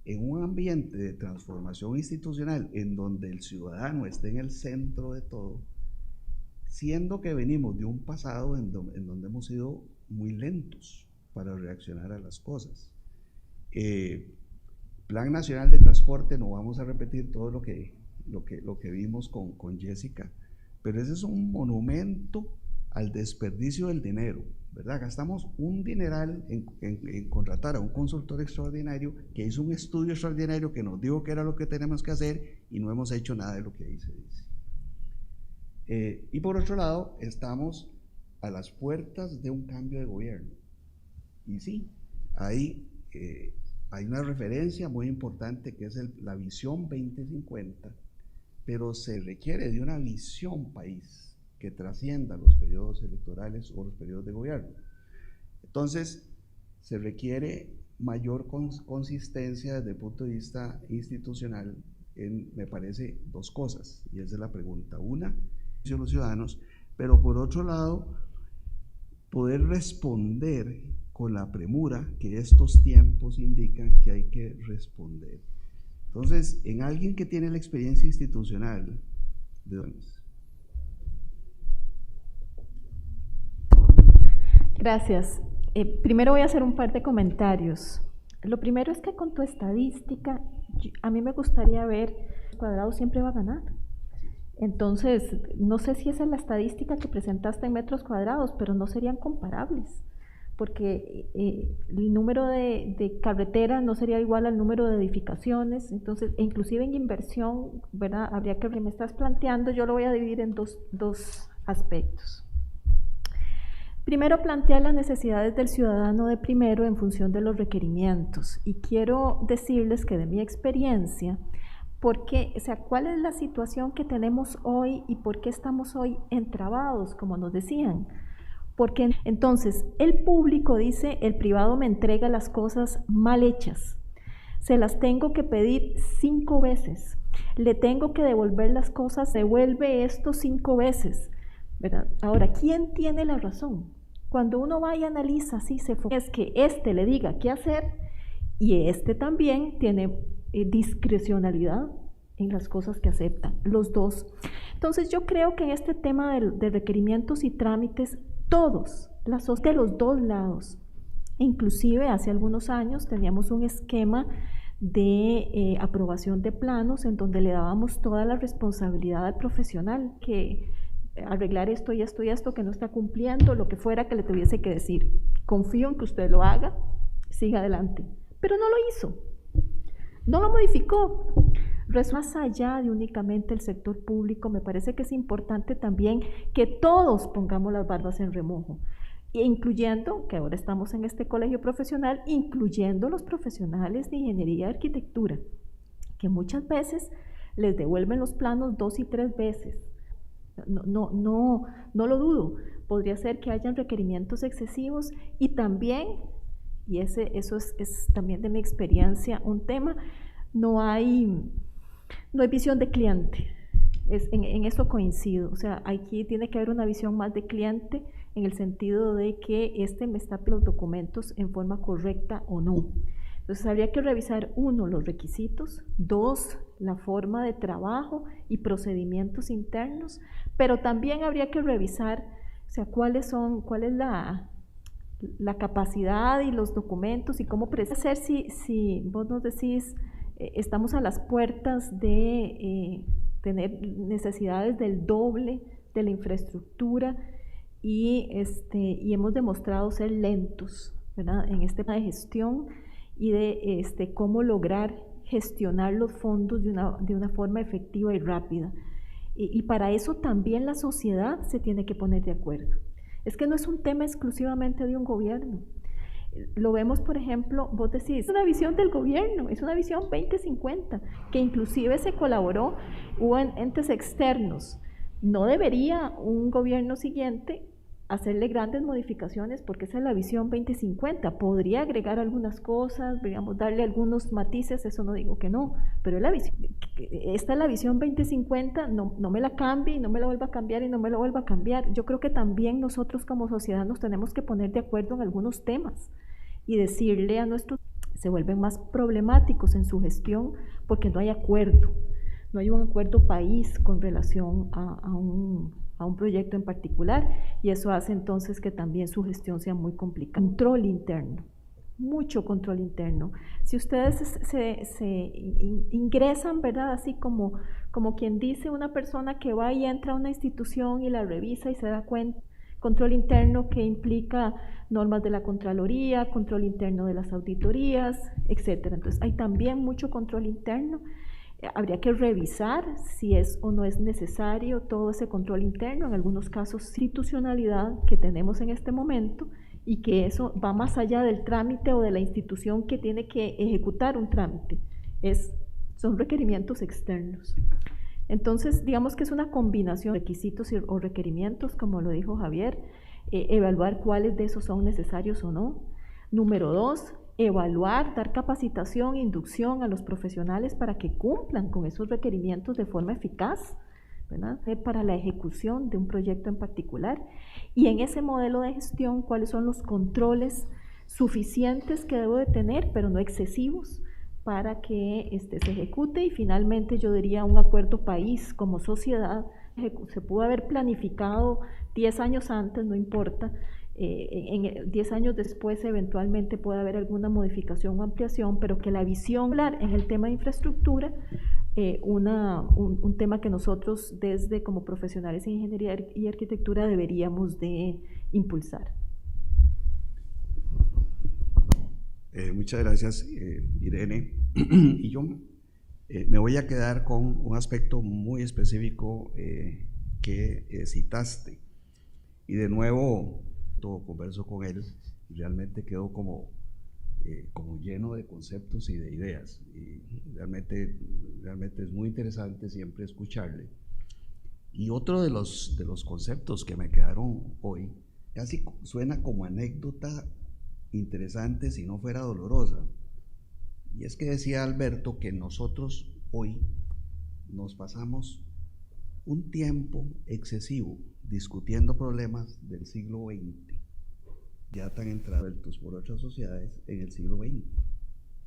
en un ambiente de transformación institucional en donde el ciudadano esté en el centro de todo, siendo que venimos de un pasado en donde hemos sido muy lentos para reaccionar a las cosas? Plan Nacional de Transporte, no vamos a repetir todo lo que vimos con Jessica, pero ese es un monumento al desperdicio del dinero, ¿verdad? Gastamos un dineral en contratar a un consultor extraordinario que hizo un estudio extraordinario que nos dijo que era lo que tenemos que hacer y no hemos hecho nada de lo que ahí se dice. Y por otro lado, estamos a las puertas de un cambio de gobierno. Y sí, hay una referencia muy importante que es la visión 2050, pero se requiere de una visión país que trascienda los periodos electorales o los periodos de gobierno. Entonces, se requiere mayor consistencia desde el punto de vista institucional en, me parece, dos cosas, y esa es la pregunta. Una, los ciudadanos, pero por otro lado, poder responder con la premura que estos tiempos indican que hay que responder. Entonces, en alguien que tiene la experiencia institucional, ¿de dónde es? Gracias. Primero voy a hacer un par de comentarios. Lo primero es que con tu estadística, a mí me gustaría ver, Cuadrado siempre va a ganar. Entonces, no sé si esa es la estadística que presentaste en metros cuadrados, pero no serían comparables, porque el número de carreteras no sería igual al número de edificaciones. Entonces, inclusive en inversión, ¿verdad? Habría que me estás planteando, yo lo voy a dividir en dos aspectos. Primero, plantear las necesidades del ciudadano de primero en función de los requerimientos. Y quiero decirles que de mi experiencia, porque, o sea, ¿cuál es la situación que tenemos hoy y por qué estamos hoy entrabados, como nos decían? Porque entonces el público dice, el privado me entrega las cosas mal hechas, se las tengo que pedir 5 veces, le tengo que devolver las cosas, devuelve esto 5 veces, ¿verdad? Ahora, ¿quién tiene la razón? Cuando uno va y analiza, así es que este le diga qué hacer y este también tiene discrecionalidad en las cosas que aceptan, los dos. Entonces yo creo que en este tema de requerimientos y trámites, todos, de los dos lados, inclusive hace algunos años teníamos un esquema de aprobación de planos en donde le dábamos toda la responsabilidad al profesional que arreglar esto y esto y esto que no está cumpliendo, lo que fuera que le tuviese que decir. Confío en que usted lo haga, siga adelante. Pero no lo hizo, no lo modificó. Más allá de únicamente el sector público, me parece que es importante también que todos pongamos las barbas en remojo, incluyendo, que ahora estamos en este colegio profesional, incluyendo los profesionales de ingeniería y arquitectura, que muchas veces les devuelven los planos 2 y 3 veces. No lo dudo, podría ser que hayan requerimientos excesivos y también, y eso es también de mi experiencia un tema, no hay visión de cliente. En eso coincido, o sea, aquí tiene que haber una visión más de cliente en el sentido de que me está pidiendo los documentos en forma correcta o no. Entonces habría que revisar, 1, los requisitos, 2, la forma de trabajo y procedimientos internos, pero también habría que revisar, o sea, cuál es la capacidad y los documentos y cómo hacer si vos nos decís, estamos a las puertas de tener necesidades del doble de la infraestructura y hemos demostrado ser lentos, ¿verdad? En este tema de gestión y de cómo lograr gestionar los fondos de una forma efectiva y rápida. Y para eso también la sociedad se tiene que poner de acuerdo. Es que no es un tema exclusivamente de un gobierno. Lo vemos, por ejemplo, vos decís, es una visión del gobierno, es una visión 2050, que inclusive se colaboró, hubo entes externos. No debería un gobierno siguiente hacerle grandes modificaciones porque esa es la visión 2050. Podría agregar algunas cosas, digamos, darle algunos matices, eso no digo que no, pero esta es la visión 2050, no me la cambie, no me la vuelva a cambiar y no me la vuelva a cambiar. Yo creo que también nosotros como sociedad nos tenemos que poner de acuerdo en algunos temas y decirle a nuestros, se vuelven más problemáticos en su gestión porque no hay acuerdo, no hay un acuerdo país con relación a un proyecto en particular, y eso hace entonces que también su gestión sea muy complicada. Control interno, mucho control interno. Si ustedes se ingresan, ¿verdad? Así como quien dice, una persona que va y entra a una institución y la revisa y se da cuenta, control interno que implica normas de la Contraloría, control interno de las auditorías, etcétera. Entonces hay también mucho control interno. Habría que revisar si es o no es necesario todo ese control interno, en algunos casos institucionalidad que tenemos en este momento, y que eso va más allá del trámite o de la institución que tiene que ejecutar un trámite, son requerimientos externos. Entonces, digamos que es una combinación de requisitos o requerimientos, como lo dijo Javier, evaluar cuáles de esos son necesarios o no. Número 2, evaluar, dar capacitación e inducción a los profesionales para que cumplan con esos requerimientos de forma eficaz, ¿verdad? Para la ejecución de un proyecto en particular. Y en ese modelo de gestión, cuáles son los controles suficientes que debo de tener, pero no excesivos, para que se ejecute. Y finalmente yo diría un acuerdo país como sociedad. Se pudo haber planificado 10 años antes, no importa, 10 años después eventualmente puede haber alguna modificación o ampliación, pero que la visión en el tema de infraestructura, un tema que nosotros desde como profesionales en ingeniería y arquitectura deberíamos de impulsar. Muchas gracias, Irene. Y yo me voy a quedar con un aspecto muy específico que citaste. Y de nuevo, converso con él, realmente quedó como lleno de conceptos y de ideas. Y realmente es muy interesante siempre escucharle. Y otro de los conceptos que me quedaron hoy, casi suena como anécdota interesante si no fuera dolorosa. Y es que decía Alberto que nosotros hoy nos pasamos un tiempo excesivo discutiendo problemas del siglo XX, ya tan entrados por otras sociedades en el siglo XX,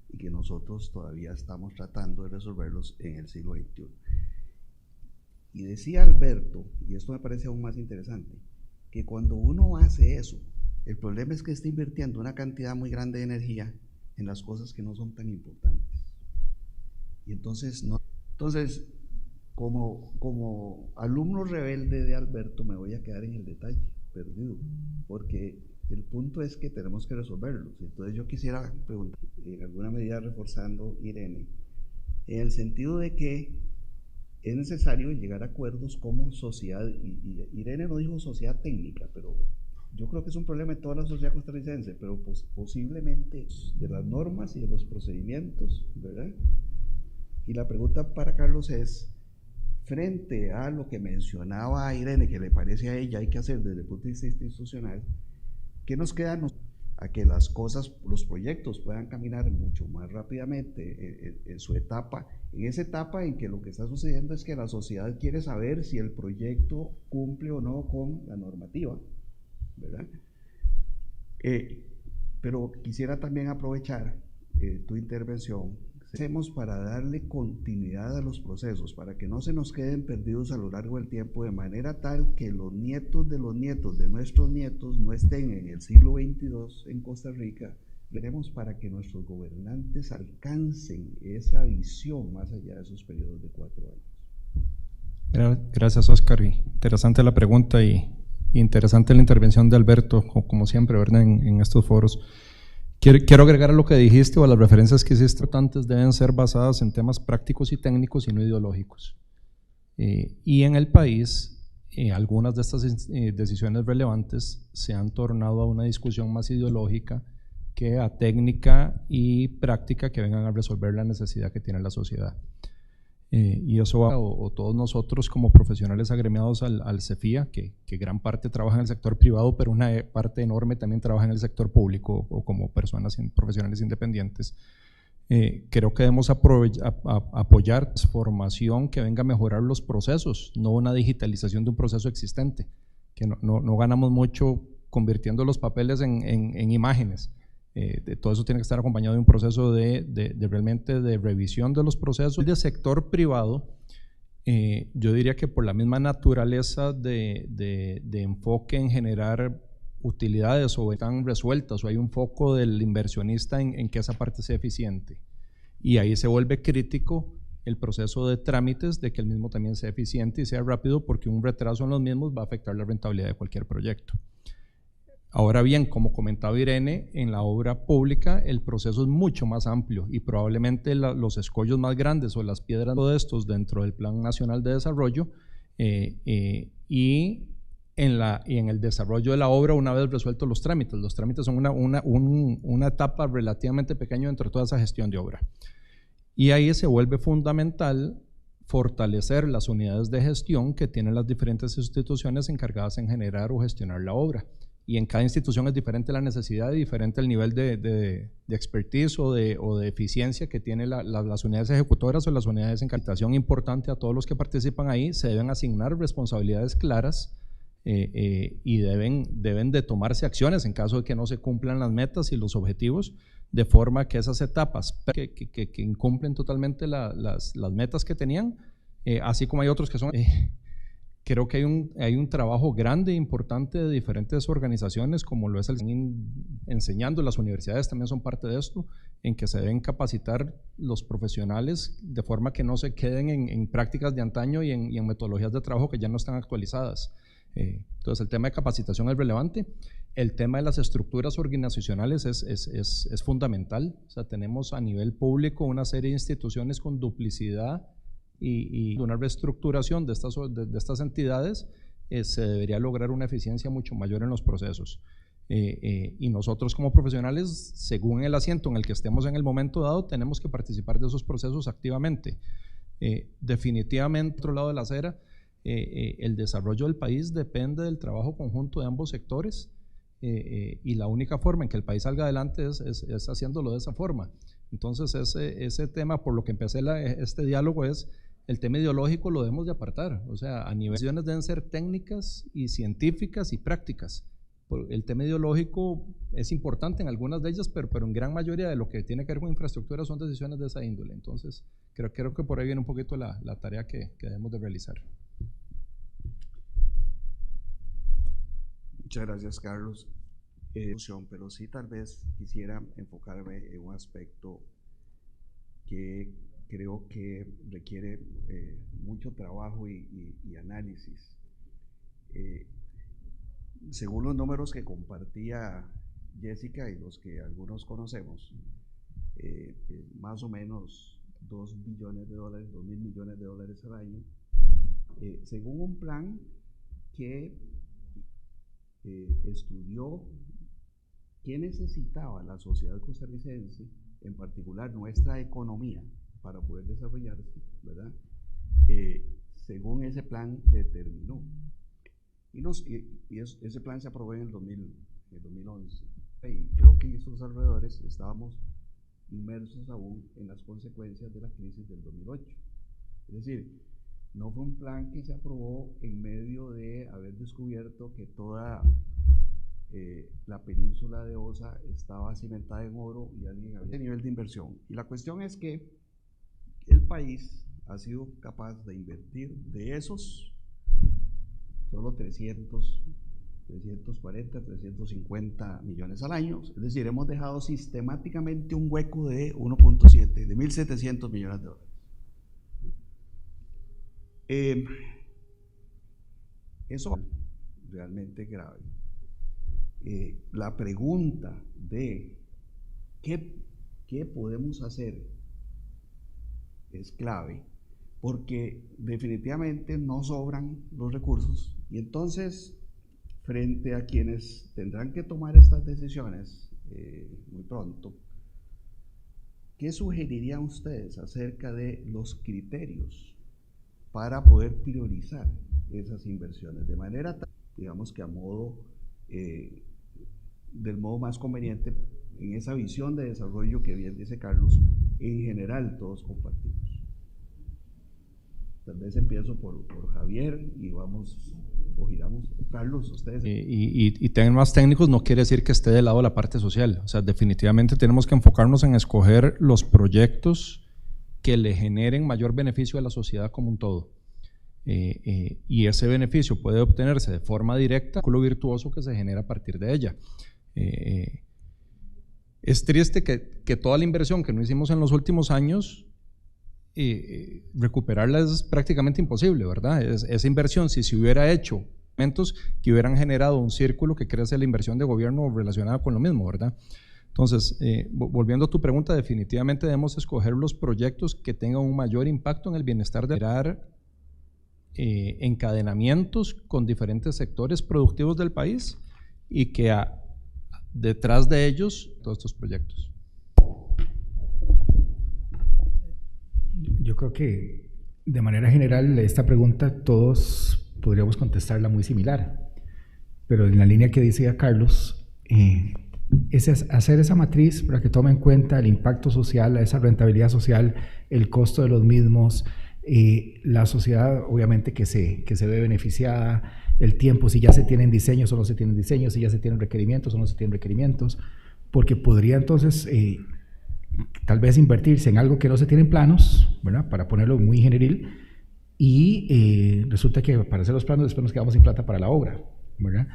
y que nosotros todavía estamos tratando de resolverlos en el siglo XXI. Y decía Alberto, y esto me parece aún más interesante, que cuando uno hace eso, el problema es que está invirtiendo una cantidad muy grande de energía en las cosas que no son tan importantes. Y entonces, como alumno rebelde de Alberto, me voy a quedar en el detalle, perdido, porque el punto es que tenemos que resolverlos. Entonces yo quisiera preguntar, en alguna medida reforzando Irene, en el sentido de que es necesario llegar a acuerdos como sociedad, y Irene no dijo sociedad técnica, pero yo creo que es un problema de toda la sociedad costarricense, pero posiblemente de las normas y de los procedimientos, ¿verdad? Y la pregunta para Carlos es, frente a lo que mencionaba Irene, que le parece a ella hay que hacer desde el punto de vista institucional, ¿qué nos queda a que las cosas, los proyectos puedan caminar mucho más rápidamente en su etapa, en esa etapa en que lo que está sucediendo es que la sociedad quiere saber si el proyecto cumple o no con la normativa, ¿verdad? Pero quisiera también aprovechar tu intervención. ¿Qué hacemos para darle continuidad a los procesos, para que no se nos queden perdidos a lo largo del tiempo, de manera tal que los nietos de nuestros nietos no estén en el siglo XXII en Costa Rica? Veremos para que nuestros gobernantes alcancen esa visión más allá de esos periodos de 4 años. Gracias, Oscar. Interesante la pregunta y interesante la intervención de Alberto, como siempre, ¿verdad? En estos foros. Quiero agregar a lo que dijiste o a las referencias que hiciste antes, deben ser basadas en temas prácticos y técnicos y no ideológicos. Y en el país, algunas de estas decisiones relevantes se han tornado a una discusión más ideológica que a técnica y práctica que vengan a resolver la necesidad que tiene la sociedad. y eso va, o todos nosotros como profesionales agremiados al CEFIA, que gran parte trabaja en el sector privado, pero una parte enorme también trabaja en el sector público o como personas profesionales independientes, creo que debemos apoyar formación que venga a mejorar los procesos, no una digitalización de un proceso existente, que no ganamos mucho convirtiendo los papeles en imágenes. Todo eso tiene que estar acompañado de un proceso realmente de revisión de los procesos. De sector privado, yo diría que por la misma naturaleza de enfoque en generar utilidades o están resueltas o hay un foco del inversionista en que esa parte sea eficiente, y ahí se vuelve crítico el proceso de trámites de que el mismo también sea eficiente y sea rápido, porque un retraso en los mismos va a afectar la rentabilidad de cualquier proyecto. Ahora bien, como comentaba Irene, en la obra pública el proceso es mucho más amplio y probablemente los escollos más grandes o las piedras de estos dentro del Plan Nacional de Desarrollo y en el desarrollo de la obra, una vez resueltos los trámites son una etapa relativamente pequeña dentro de toda esa gestión de obra. Y ahí se vuelve fundamental fortalecer las unidades de gestión que tienen las diferentes instituciones encargadas en generar o gestionar la obra. Y en cada institución es diferente la necesidad y diferente el nivel de expertise o de eficiencia que tienen las unidades ejecutoras o las unidades en capacitación. Importante a todos los que participan ahí, se deben asignar responsabilidades claras y deben de tomarse acciones en caso de que no se cumplan las metas y los objetivos, de forma que esas etapas que incumplen totalmente las metas que tenían, así como hay otros que son… Creo que hay un trabajo grande e importante de diferentes organizaciones, como lo es enseñando, las universidades también son parte de esto, en que se deben capacitar los profesionales de forma que no se queden en prácticas de antaño y en metodologías de trabajo que ya no están actualizadas. Entonces el tema de capacitación es relevante. El tema de las estructuras organizacionales es fundamental. O sea, tenemos a nivel público una serie de instituciones con duplicidad y una reestructuración de estas entidades. Se debería lograr una eficiencia mucho mayor en los procesos. Y nosotros como profesionales, según el asiento en el que estemos en el momento dado, tenemos que participar de esos procesos activamente. Definitivamente, otro lado de la acera, el desarrollo del país depende del trabajo conjunto de ambos sectores, y la única forma en que el país salga adelante es haciéndolo de esa forma. Entonces ese tema, por lo que empecé este diálogo, es el tema ideológico lo debemos de apartar. O sea, a nivel de decisiones deben ser técnicas y científicas y prácticas. El tema ideológico es importante en algunas de ellas, pero en gran mayoría de lo que tiene que ver con infraestructura son decisiones de esa índole. Entonces creo que por ahí viene un poquito la tarea que debemos de realizar. Muchas gracias, Carlos. Pero sí, tal vez quisiera enfocarme en un aspecto que creo que requiere mucho trabajo y análisis. Según los números que compartía Jessica y los que algunos conocemos, más o menos $2 billones, $2.000 millones al año, según un plan que estudió qué necesitaba la sociedad costarricense, en particular nuestra economía, para poder desarrollarse, ¿verdad? Según ese plan determinó. Ese plan se aprobó en el 2011. Y creo que en esos alrededores estábamos inmersos aún en las consecuencias de la crisis del 2008. Es decir, no fue un plan que se aprobó en medio de haber descubierto que toda la península de Osa estaba cimentada en oro y alguien había ese nivel de inversión. Y la cuestión es que el país ha sido capaz de invertir de esos solo 340, 350 millones al año. Es decir, hemos dejado sistemáticamente un hueco de 1.7, de 1.700 millones de dólares. Eso es realmente grave. La pregunta de qué podemos hacer es clave, porque definitivamente no sobran los recursos, y entonces frente a quienes tendrán que tomar estas decisiones muy pronto, ¿qué sugerirían ustedes acerca de los criterios para poder priorizar esas inversiones? De manera, digamos que del modo más conveniente, en esa visión de desarrollo que bien dice Carlos, en general todos compartimos. Tal vez empiezo por Javier y giramos. Carlos, ustedes. Y tener más técnicos no quiere decir que esté del lado de la parte social. O sea, definitivamente tenemos que enfocarnos en escoger los proyectos que le generen mayor beneficio a la sociedad como un todo. Y ese beneficio puede obtenerse de forma directa, con lo virtuoso que se genera a partir de ella. Es triste que toda la inversión que no hicimos en los últimos años, recuperarla es prácticamente imposible, ¿verdad? Esa inversión, si se hubiera hecho elementos que hubieran generado un círculo que crece la inversión de gobierno relacionada con lo mismo, ¿verdad? Entonces, volviendo a tu pregunta, definitivamente debemos escoger los proyectos que tengan un mayor impacto en el bienestar de generar encadenamientos con diferentes sectores productivos del país y que detrás de ellos todos estos proyectos. Yo creo que de manera general esta pregunta todos podríamos contestarla muy similar, pero en la línea que decía Carlos, es hacer esa matriz para que tome en cuenta el impacto social, esa rentabilidad social, el costo de los mismos, la sociedad obviamente que se ve beneficiada, el tiempo, si ya se tienen diseños o no se tienen diseños, si ya se tienen requerimientos o no se tienen requerimientos, porque podría entonces tal vez invertirse en algo que no se tienen planos, ¿verdad? Para ponerlo muy general, y resulta que para hacer los planos después nos quedamos sin plata para la obra, ¿verdad?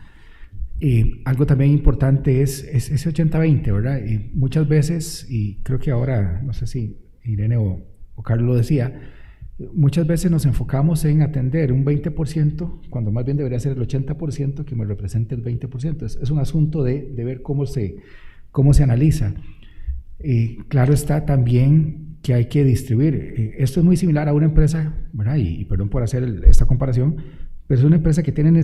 Algo también importante es ese 80-20, ¿verdad? Muchas veces, y creo que ahora, no sé si Irene o Carlos lo decía, muchas veces nos enfocamos en atender un 20%, cuando más bien debería ser el 80% que me represente el 20%. Es un asunto de ver cómo se analiza. Claro está también que hay que distribuir. Esto es muy similar a una empresa, ¿verdad? Y perdón por hacer esta comparación, pero es una empresa que tiene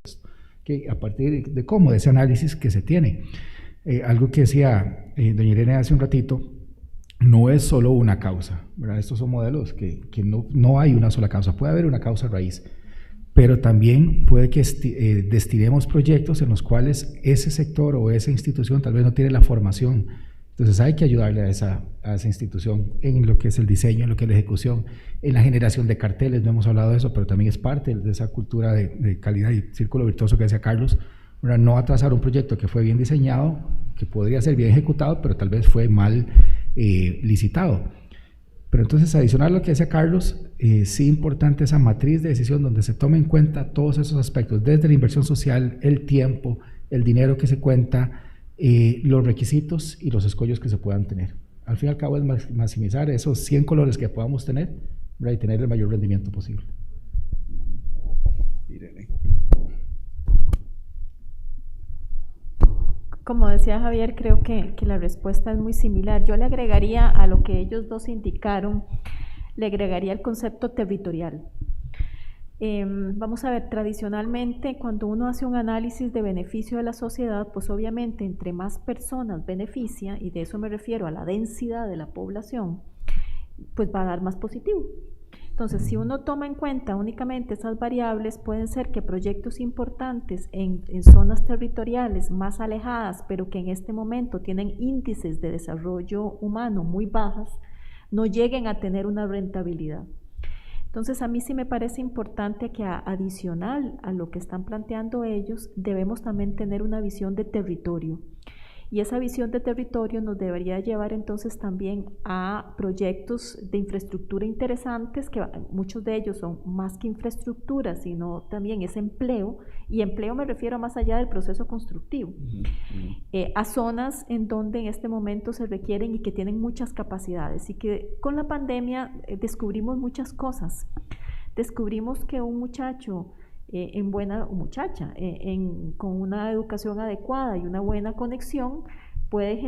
que a partir de cómo, de ese análisis que se tiene. Algo que decía doña Irene hace un ratito, no es solo una causa, ¿verdad? Estos son modelos que no hay una sola causa, puede haber una causa raíz, pero también puede que destinemos proyectos en los cuales ese sector o esa institución tal vez no tiene la formación. Entonces hay que ayudarle a esa institución en lo que es el diseño, en lo que es la ejecución, en la generación de carteles, no hemos hablado de eso, pero también es parte de esa cultura de calidad y círculo virtuoso que decía Carlos, ¿verdad? No atrasar un proyecto que fue bien diseñado, que podría ser bien ejecutado, pero tal vez fue mal licitado. Pero entonces, adicional a lo que decía Carlos, sí importante esa matriz de decisión donde se tome en cuenta todos esos aspectos, desde la inversión social, el tiempo, el dinero que se cuenta, los requisitos y los escollos que se puedan tener. Al fin y al cabo es maximizar esos 100 colores que podamos tener, ¿verdad? Y tener el mayor rendimiento posible. Irene. Como decía Javier, creo que la respuesta es muy similar. Yo le agregaría a lo que ellos dos indicaron, le agregaría el concepto territorial. Vamos a ver, tradicionalmente cuando uno hace un análisis de beneficio de la sociedad, pues obviamente entre más personas beneficia, y de eso me refiero a la densidad de la población, pues va a dar más positivo. Entonces, si uno toma en cuenta únicamente esas variables, pueden ser que proyectos importantes en zonas territoriales más alejadas, pero que en este momento tienen índices de desarrollo humano muy bajas, no lleguen a tener una rentabilidad. Entonces, a mí sí me parece importante que adicional a lo que están planteando ellos, debemos también tener una visión de territorio. Y esa visión de territorio nos debería llevar entonces también a proyectos de infraestructura interesantes, que muchos de ellos son más que infraestructura, sino también es empleo, y empleo me refiero más allá del proceso constructivo, a zonas en donde en este momento se requieren y que tienen muchas capacidades, y que con la pandemia descubrimos muchas cosas. Descubrimos que un muchacho con una educación adecuada y una buena conexión, puede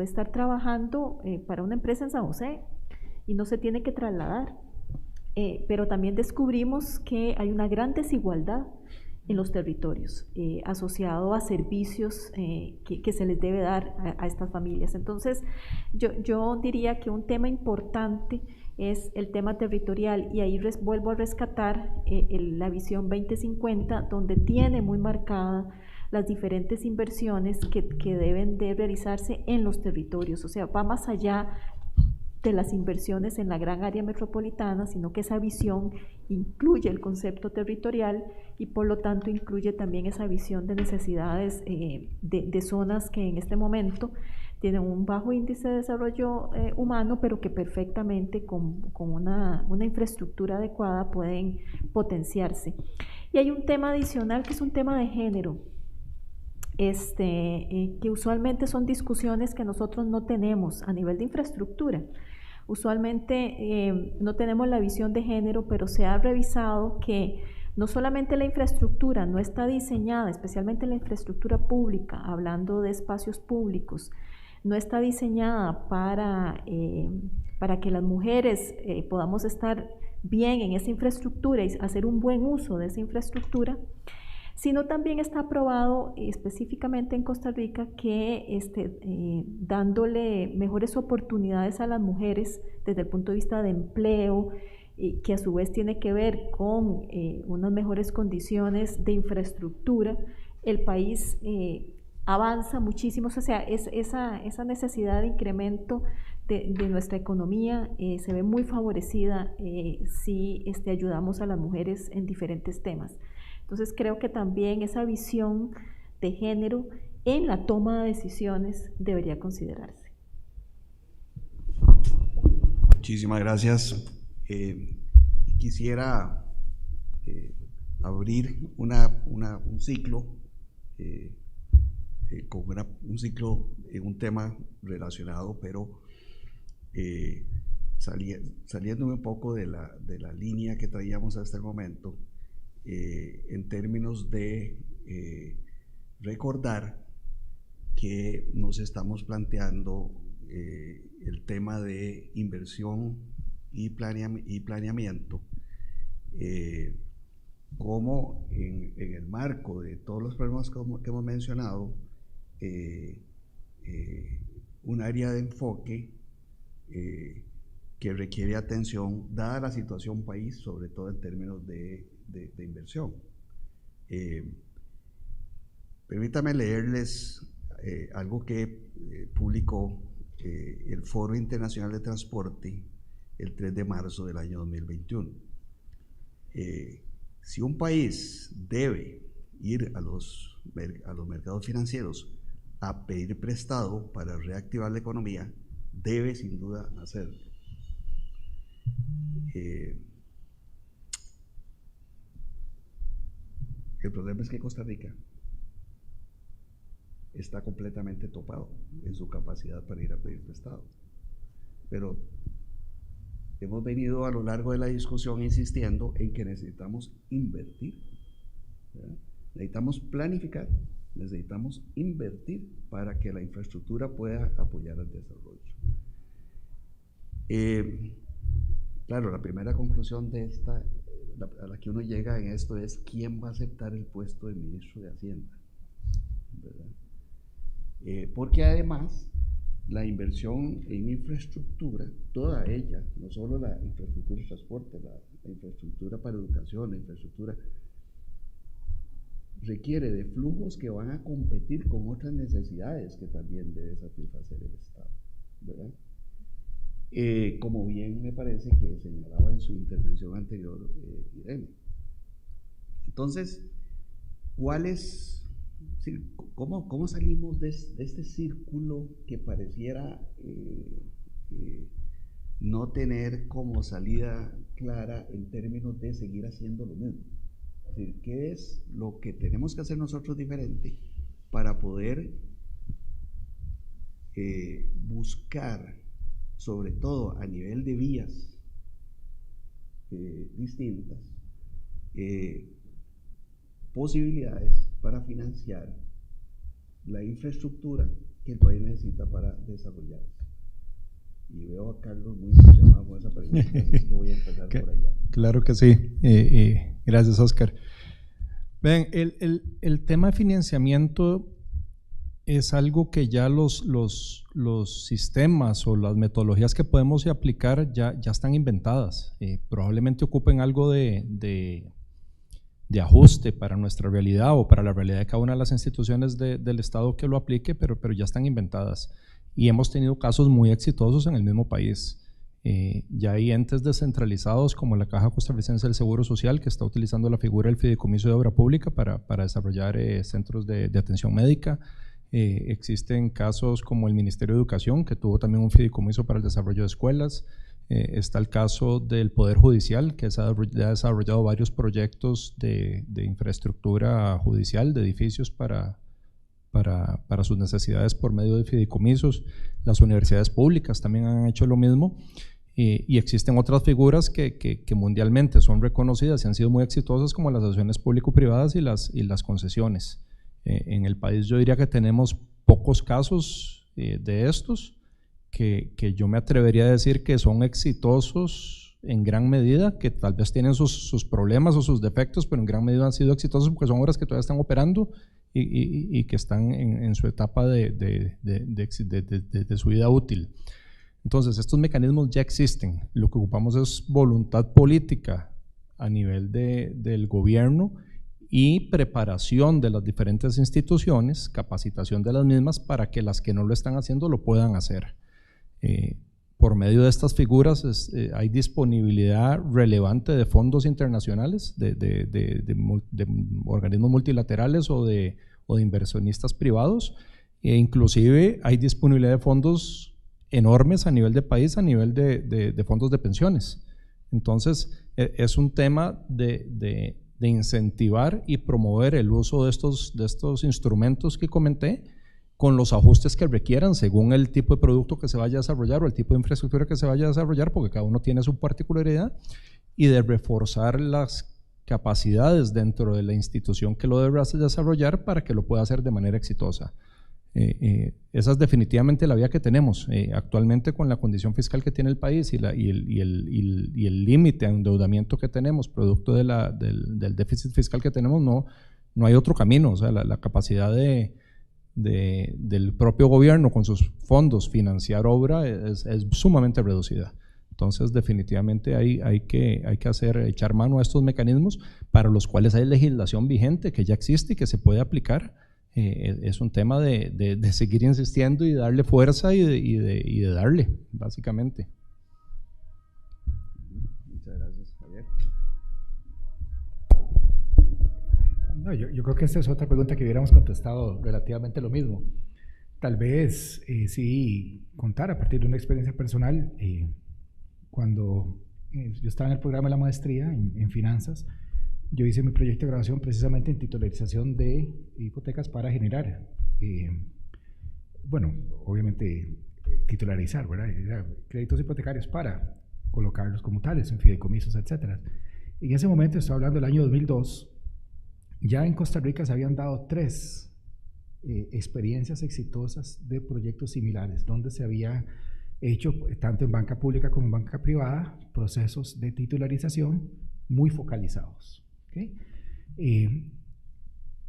estar trabajando para una empresa en San José y no se tiene que trasladar. Pero también descubrimos que hay una gran desigualdad en los territorios, asociado a servicios que se les debe dar a estas familias. Entonces, yo diría que un tema importante es el tema territorial, y ahí vuelvo a rescatar la visión 2050, donde tiene muy marcada las diferentes inversiones que deben de realizarse en los territorios. O sea, va más allá de las inversiones en la gran área metropolitana, sino que esa visión incluye el concepto territorial y por lo tanto incluye también esa visión de necesidades de zonas que en este momento tienen un bajo índice de desarrollo humano, pero que perfectamente con una infraestructura adecuada pueden potenciarse. Y hay un tema adicional que es un tema de género, que usualmente son discusiones que nosotros no tenemos a nivel de infraestructura. Usualmente no tenemos la visión de género, pero se ha revisado que no solamente la infraestructura no está diseñada, especialmente la infraestructura pública, hablando de espacios públicos, no está diseñada para que las mujeres podamos estar bien en esa infraestructura y hacer un buen uso de esa infraestructura, sino también está aprobado específicamente en Costa Rica que dándole mejores oportunidades a las mujeres desde el punto de vista de empleo, que a su vez tiene que ver con unas mejores condiciones de infraestructura, el país avanza muchísimo. O sea, esa necesidad de incremento de nuestra economía se ve muy favorecida si ayudamos a las mujeres en diferentes temas. Entonces creo que también esa visión de género en la toma de decisiones debería considerarse. Muchísimas gracias. Quisiera abrir un ciclo con un ciclo en un tema relacionado, pero saliéndome un poco de la línea que traíamos hasta el momento, en términos de recordar que nos estamos planteando el tema de inversión y planeamiento como en el marco de todos los problemas que hemos mencionado, un área de enfoque que requiere atención dada la situación país, sobre todo en términos de inversión. Permítame leerles algo que publicó el Foro Internacional de Transporte el 3 de marzo del año 2021. Si un país debe ir a los mercados financieros a pedir prestado para reactivar la economía, debe sin duda hacerlo. El problema es que Costa Rica está completamente topado en su capacidad para ir a pedir prestado. Pero hemos venido a lo largo de la discusión insistiendo en que necesitamos invertir, ¿verdad? Necesitamos planificar, necesitamos invertir para que la infraestructura pueda apoyar el desarrollo. Claro, la primera conclusión de esta, a la que uno llega en esto, es quién va a aceptar el puesto de ministro de Hacienda, ¿verdad? Porque además la inversión en infraestructura, toda ella, no solo la infraestructura de transporte, la infraestructura para educación, la infraestructura, requiere de flujos que van a competir con otras necesidades que también debe satisfacer el Estado, ¿verdad? Como bien me parece que señalaba en su intervención anterior Irene. Entonces, ¿cómo salimos de este círculo que pareciera no tener como salida clara en términos de seguir haciendo lo mismo? Es decir, ¿qué es lo que tenemos que hacer nosotros diferente para poder buscar, sobre todo a nivel de vías distintas, posibilidades para financiar la infraestructura que el país necesita para desarrollarse? Y veo a Carlos muy entusiasmado con esa pregunta, así que voy a empezar por allá. Claro que sí. Gracias, Oscar. Ven, el tema de financiamiento es algo que ya los sistemas o las metodologías que podemos aplicar ya están inventadas. Probablemente ocupen algo de ajuste para nuestra realidad o para la realidad de cada una de las instituciones del Estado que lo aplique, pero ya están inventadas. Y hemos tenido casos muy exitosos en el mismo país. Ya hay entes descentralizados como la Caja Costarricense del Seguro Social, que está utilizando la figura del fideicomiso de obra pública para desarrollar centros de atención médica. Existen casos como el Ministerio de Educación, que tuvo también un fideicomiso para el desarrollo de escuelas. Está el caso del Poder Judicial, que ha desarrollado varios proyectos de infraestructura judicial, de edificios para sus necesidades por medio de fideicomisos. Las universidades públicas también han hecho lo mismo. Y existen otras figuras que mundialmente son reconocidas y han sido muy exitosas, como las asociaciones público-privadas y las concesiones. En el país yo diría que tenemos pocos casos de estos que yo me atrevería a decir que son exitosos en gran medida, que tal vez tienen sus problemas o sus defectos, pero en gran medida han sido exitosos porque son obras que todavía están operando y que están en su etapa de su vida útil. Entonces, estos mecanismos ya existen. Lo que ocupamos es voluntad política a nivel del gobierno y preparación de las diferentes instituciones, capacitación de las mismas para que las que no lo están haciendo lo puedan hacer. Por medio de estas figuras hay disponibilidad relevante de fondos internacionales, de organismos multilaterales o de inversionistas privados, e inclusive hay disponibilidad de fondos enormes a nivel de país, a nivel de fondos de pensiones. Entonces es un tema de incentivar y promover el uso de estos instrumentos que comenté, con los ajustes que requieran según el tipo de producto que se vaya a desarrollar o el tipo de infraestructura que se vaya a desarrollar, porque cada uno tiene su particularidad, y de reforzar las capacidades dentro de la institución que lo debe desarrollar para que lo pueda hacer de manera exitosa. Esa es definitivamente la vía que tenemos actualmente con la condición fiscal que tiene el país y el límite a endeudamiento que tenemos producto del déficit fiscal que tenemos. No hay otro camino. O sea, la capacidad del propio gobierno con sus fondos financiar obra es sumamente reducida. Entonces definitivamente hay que echar mano a estos mecanismos para los cuales hay legislación vigente que ya existe y que se puede aplicar. Es un tema de seguir insistiendo y darle fuerza y de darle, básicamente. Muchas gracias, Javier. No, yo creo que esta es otra pregunta que hubiéramos contestado relativamente lo mismo. Tal vez sí contar a partir de una experiencia personal. Cuando yo estaba en el programa de la maestría en finanzas, yo hice mi proyecto de graduación precisamente en titularización de hipotecas para generar, bueno, obviamente titularizar, ¿verdad? Créditos hipotecarios para colocarlos como tales en fideicomisos, etc. En ese momento, estoy hablando del año 2002, ya en Costa Rica se habían dado 3 experiencias exitosas de proyectos similares, donde se había hecho, tanto en banca pública como en banca privada, procesos de titularización muy focalizados. ¿Okay?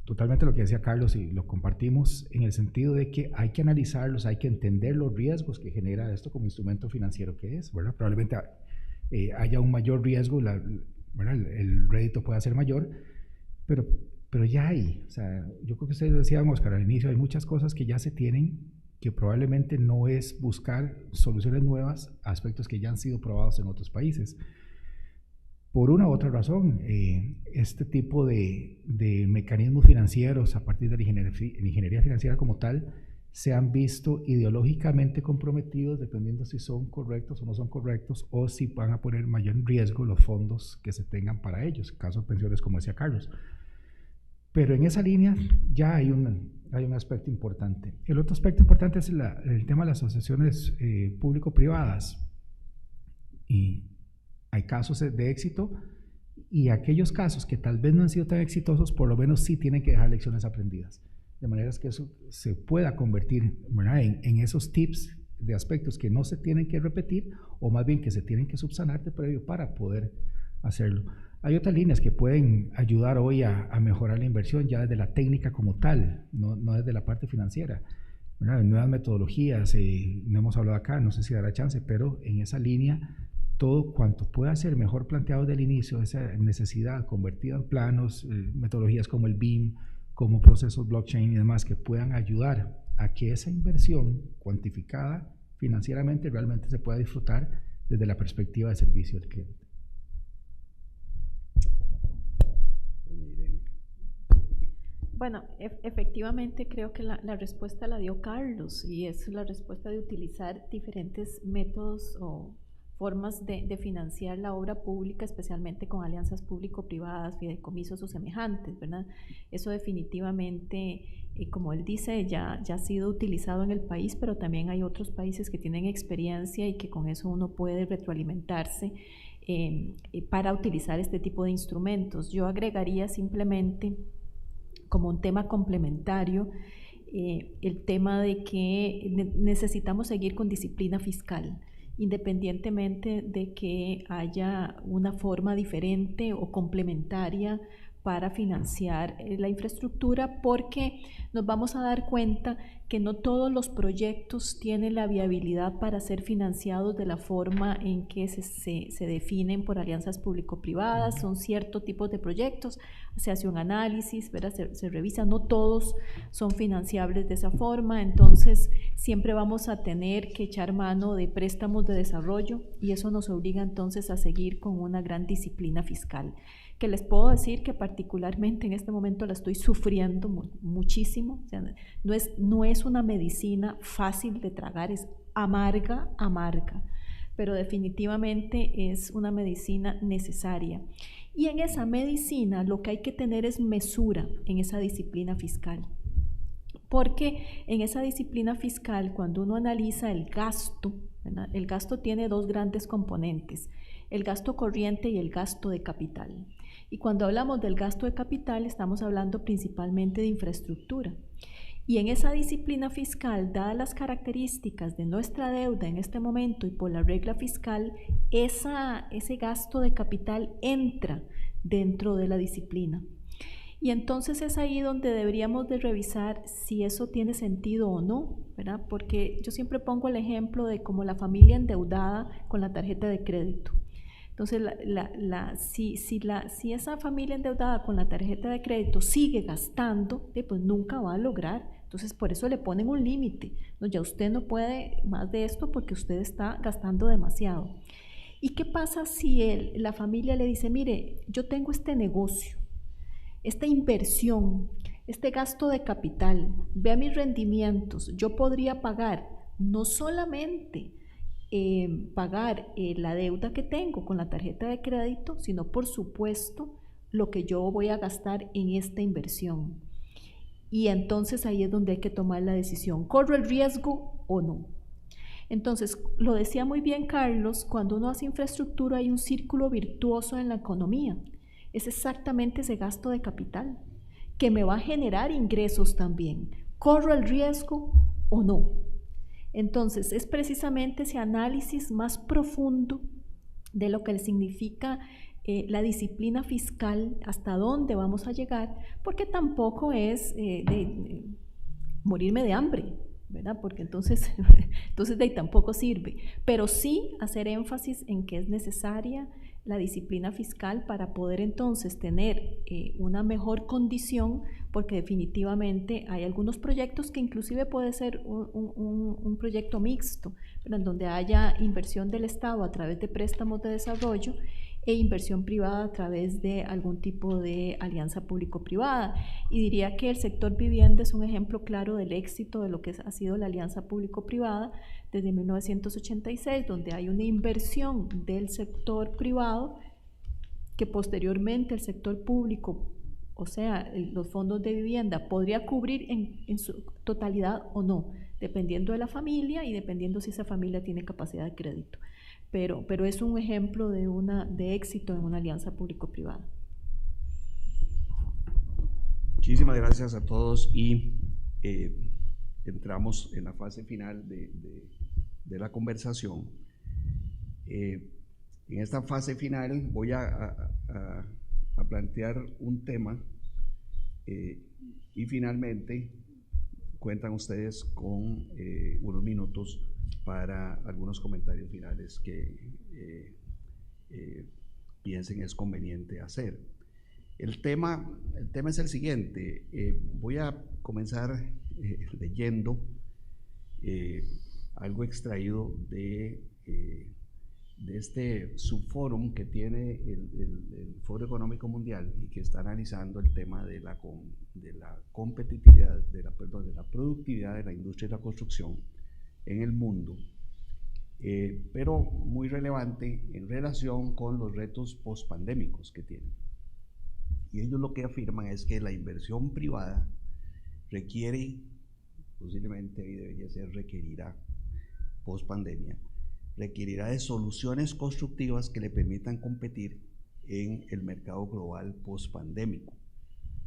Totalmente lo que decía Carlos, y lo compartimos en el sentido de que hay que analizarlos, hay que entender los riesgos que genera esto como instrumento financiero que es, ¿verdad? Probablemente haya un mayor riesgo, ¿verdad? El rédito pueda ser mayor, pero ya hay, o sea, yo creo que ustedes decían, Oscar, al inicio, hay muchas cosas que ya se tienen, que probablemente no es buscar soluciones nuevas a aspectos que ya han sido probados en otros países. Por una u otra razón, este tipo de mecanismos financieros a partir de la ingeniería financiera como tal se han visto ideológicamente comprometidos dependiendo si son correctos o no son correctos, o si van a poner mayor en riesgo los fondos que se tengan para ellos, caso de pensiones como decía Carlos. Pero en esa línea ya hay un aspecto importante. El otro aspecto importante es el tema de las asociaciones público-privadas. Y hay casos de éxito, y aquellos casos que tal vez no han sido tan exitosos, por lo menos sí tienen que dejar lecciones aprendidas, de manera que eso se pueda convertir, ¿verdad?, en esos tips de aspectos que no se tienen que repetir, o más bien que se tienen que subsanar de previo para poder hacerlo. Hay otras líneas que pueden ayudar hoy a mejorar la inversión ya desde la técnica como tal, no desde la parte financiera. Nuevas metodologías, no hemos hablado acá, no sé si dará chance, pero en esa línea todo cuanto pueda ser mejor planteado desde el inicio, esa necesidad convertida en planos, metodologías como el BIM, como procesos blockchain y demás que puedan ayudar a que esa inversión cuantificada financieramente realmente se pueda disfrutar desde la perspectiva de servicio al cliente. Bueno, efectivamente creo que la respuesta la dio Carlos, y es la respuesta de utilizar diferentes métodos o formas de financiar la obra pública, especialmente con alianzas público-privadas, fideicomisos o semejantes, ¿verdad? Eso definitivamente, como él dice, ya ha sido utilizado en el país, pero también hay otros países que tienen experiencia y que con eso uno puede retroalimentarse para utilizar este tipo de instrumentos. Yo agregaría simplemente como un tema complementario el tema de que necesitamos seguir con disciplina fiscal, independientemente de que haya una forma diferente o complementaria para financiar la infraestructura, porque nos vamos a dar cuenta que no todos los proyectos tienen la viabilidad para ser financiados de la forma en que se definen por alianzas público-privadas. Son ciertos tipos de proyectos, se hace un análisis, ¿verdad? Se revisa, no todos son financiables de esa forma, entonces siempre vamos a tener que echar mano de préstamos de desarrollo, y eso nos obliga entonces a seguir con una gran disciplina fiscal, que les puedo decir que particularmente en este momento la estoy sufriendo muchísimo. O sea, no es una medicina fácil de tragar, es amarga, pero definitivamente es una medicina necesaria. Y en esa medicina lo que hay que tener es mesura en esa disciplina fiscal, porque en esa disciplina fiscal, cuando uno analiza el gasto, ¿verdad? El gasto tiene dos grandes componentes: el gasto corriente y el gasto de capital. Y cuando hablamos del gasto de capital, estamos hablando principalmente de infraestructura. Y en esa disciplina fiscal, dadas las características de nuestra deuda en este momento y por la regla fiscal, ese gasto de capital entra dentro de la disciplina. Y entonces es ahí donde deberíamos de revisar si eso tiene sentido o no, ¿verdad? Porque yo siempre pongo el ejemplo de como la familia endeudada con la tarjeta de crédito. Entonces, si esa familia endeudada con la tarjeta de crédito sigue gastando, pues nunca va a lograr. Entonces, por eso le ponen un límite. No, ya usted no puede más de esto porque usted está gastando demasiado. ¿Y qué pasa si la familia le dice, mire, yo tengo este negocio, esta inversión, este gasto de capital, vea mis rendimientos, yo podría pagar no solamente pagar la deuda que tengo con la tarjeta de crédito, sino por supuesto lo que yo voy a gastar en esta inversión. Y entonces ahí es donde hay que tomar la decisión, ¿corro el riesgo o no? Entonces, lo decía muy bien Carlos, cuando uno hace infraestructura hay un círculo virtuoso en la economía. Es exactamente ese gasto de capital que me va a generar ingresos también. ¿Corro el riesgo o no? Entonces, es precisamente ese análisis más profundo de lo que significa la disciplina fiscal, hasta dónde vamos a llegar, porque tampoco es morirme de hambre, ¿verdad? Porque entonces de ahí tampoco sirve, pero sí hacer énfasis en que es necesaria la disciplina fiscal para poder entonces tener una mejor condición, porque definitivamente hay algunos proyectos que inclusive puede ser un proyecto mixto, pero en donde haya inversión del Estado a través de préstamos de desarrollo e inversión privada a través de algún tipo de alianza público-privada. Y diría que el sector vivienda es un ejemplo claro del éxito de lo que ha sido la alianza público-privada desde 1986, donde hay una inversión del sector privado que posteriormente el sector público, o sea, los fondos de vivienda, podría cubrir en su totalidad o no, dependiendo de la familia y dependiendo si esa familia tiene capacidad de crédito. Pero es un ejemplo de éxito en una alianza público-privada. Muchísimas gracias a todos y entramos en la fase final de la conversación. En esta fase final voy a a plantear un tema y finalmente cuentan ustedes con unos minutos para algunos comentarios finales que piensen es conveniente hacer. El tema es el siguiente. Voy a comenzar leyendo algo extraído de este subfórum que tiene el Foro Económico Mundial y que está analizando el tema de la competitividad, de la productividad de la industria de la construcción en el mundo, pero muy relevante en relación con los retos pospandémicos que tienen. Y ellos lo que afirman es que la inversión privada requiere, posiblemente y debería ser, requerirá, pospandemia, requerirá de soluciones constructivas que le permitan competir en el mercado global pospandémico.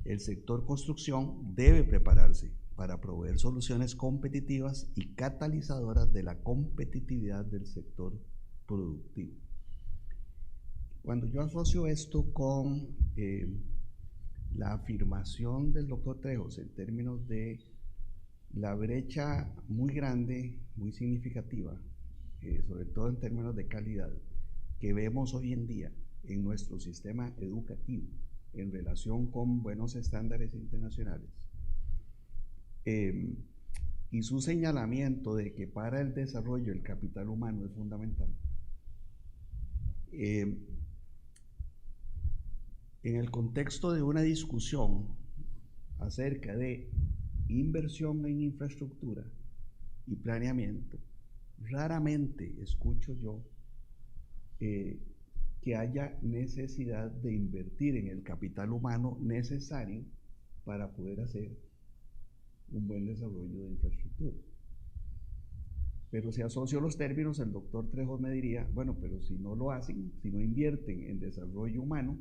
El sector construcción debe prepararse para proveer soluciones competitivas y catalizadoras de la competitividad del sector productivo. Cuando yo asocio esto con la afirmación del doctor Trejos en términos de la brecha muy grande, muy significativa, sobre todo en términos de calidad, que vemos hoy en día en nuestro sistema educativo en relación con buenos estándares internacionales, y su señalamiento de que para el desarrollo el capital humano es fundamental, en el contexto de una discusión acerca de inversión en infraestructura y planeamiento, raramente escucho yo que haya necesidad de invertir en el capital humano necesario para poder hacer un buen desarrollo de infraestructura. Pero si asocio los términos, el doctor Trejos me diría, bueno, pero si no lo hacen, si no invierten en desarrollo humano,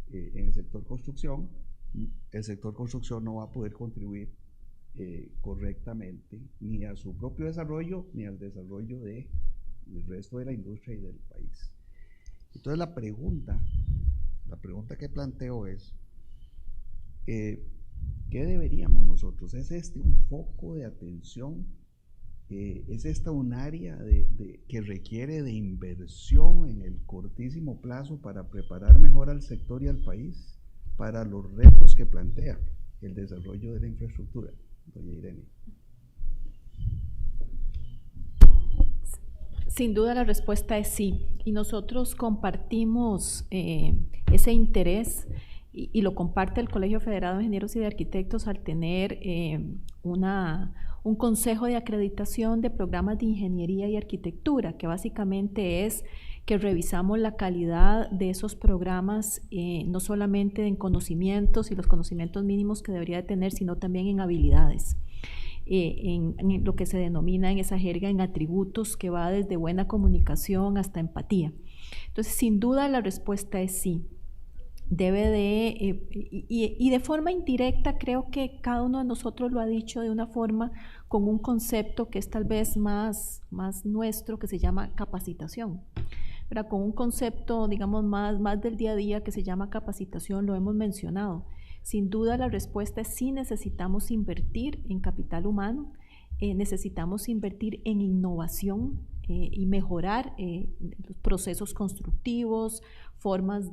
en el sector construcción no va a poder contribuir correctamente ni a su propio desarrollo ni al desarrollo del resto de la industria y del país. Entonces la pregunta que planteo es, ¿qué deberíamos nosotros? ¿Es este un foco de atención? ¿Es esta un área que requiere de inversión en el cortísimo plazo para preparar mejor al sector y al país para los retos que plantea el desarrollo de la infraestructura? Doña Irene. Sin duda la respuesta es sí, y nosotros compartimos ese interés y lo comparte el Colegio Federado de Ingenieros y de Arquitectos al tener un consejo de acreditación de programas de ingeniería y arquitectura, que básicamente es que revisamos la calidad de esos programas, no solamente en conocimientos y los conocimientos mínimos que debería de tener, sino también en habilidades, en lo que se denomina en esa jerga en atributos, que va desde buena comunicación hasta empatía. Entonces, sin duda la respuesta es sí. Debe de, y de forma indirecta, creo que cada uno de nosotros lo ha dicho de una forma, con un concepto que es tal vez más nuestro, que se llama capacitación. ¿Verdad? Con un concepto, digamos, más del día a día, que se llama capacitación, lo hemos mencionado. Sin duda la respuesta es sí, necesitamos invertir en capital humano, necesitamos invertir en innovación y mejorar los procesos constructivos, formas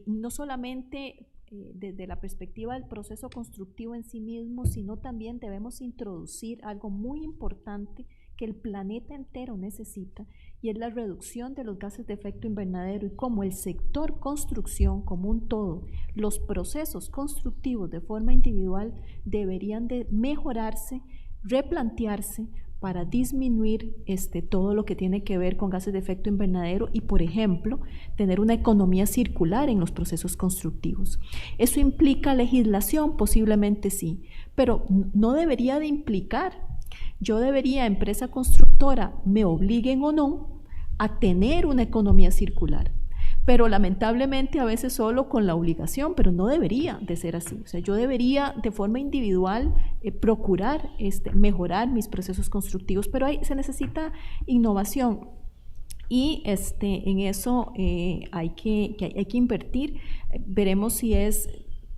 no solamente desde la perspectiva del proceso constructivo en sí mismo, sino también debemos introducir algo muy importante que el planeta entero necesita, y es la reducción de los gases de efecto invernadero, y como el sector construcción como un todo, los procesos constructivos de forma individual deberían de mejorarse, replantearse, para disminuir todo lo que tiene que ver con gases de efecto invernadero y, por ejemplo, tener una economía circular en los procesos constructivos. ¿Eso implica legislación? Posiblemente sí, pero no debería de implicar. Yo debería, empresa constructora, me obliguen o no, a tener una economía circular. Pero lamentablemente a veces solo con la obligación, pero no debería de ser así. O sea, yo debería de forma individual procurar mejorar mis procesos constructivos, pero ahí se necesita innovación. y en eso hay que invertir. Veremos si es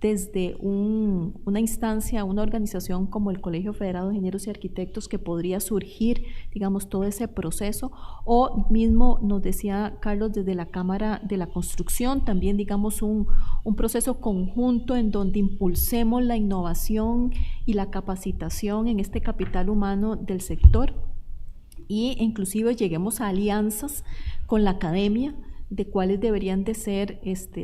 desde una instancia, una organización como el Colegio Federado de Ingenieros y Arquitectos que podría surgir, digamos, todo ese proceso, o mismo nos decía Carlos desde la Cámara de la Construcción, también digamos un proceso conjunto en donde impulsemos la innovación y la capacitación en este capital humano del sector, e inclusive lleguemos a alianzas con la academia de cuáles deberían de ser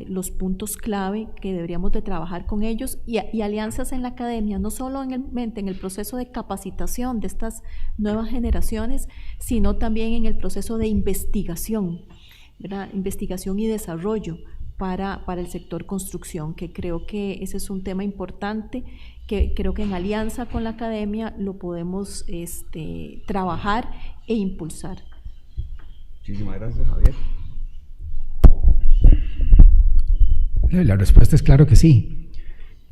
los puntos clave que deberíamos de trabajar con ellos, y alianzas en la academia, no solo en el proceso de capacitación de estas nuevas generaciones, sino también en el proceso de investigación, ¿verdad? Investigación y desarrollo para el sector construcción, que creo que ese es un tema importante, que creo que en alianza con la academia lo podemos trabajar e impulsar. Muchísimas gracias, Javier. La respuesta es claro que sí.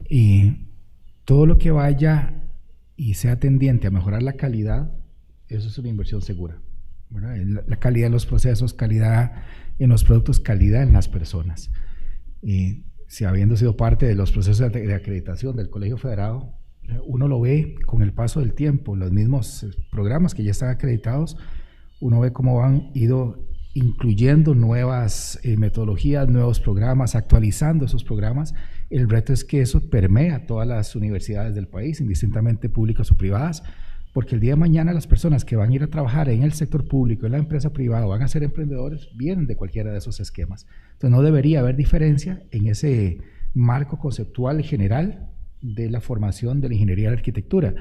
Y todo lo que vaya y sea tendiente a mejorar la calidad, eso es una inversión segura, ¿verdad? La calidad en los procesos, calidad en los productos, calidad en las personas. Si habiendo sido parte de los procesos de acreditación del Colegio Federado, uno lo ve con el paso del tiempo, los mismos programas que ya están acreditados, uno ve cómo han ido incluyendo nuevas metodologías, nuevos programas, actualizando esos programas. El reto es que eso permea todas las universidades del país, indistintamente públicas o privadas, porque el día de mañana las personas que van a ir a trabajar en el sector público, en la empresa privada, van a ser emprendedores, vienen de cualquiera de esos esquemas. Entonces no debería haber diferencia en ese marco conceptual general de la formación de la ingeniería y la arquitectura.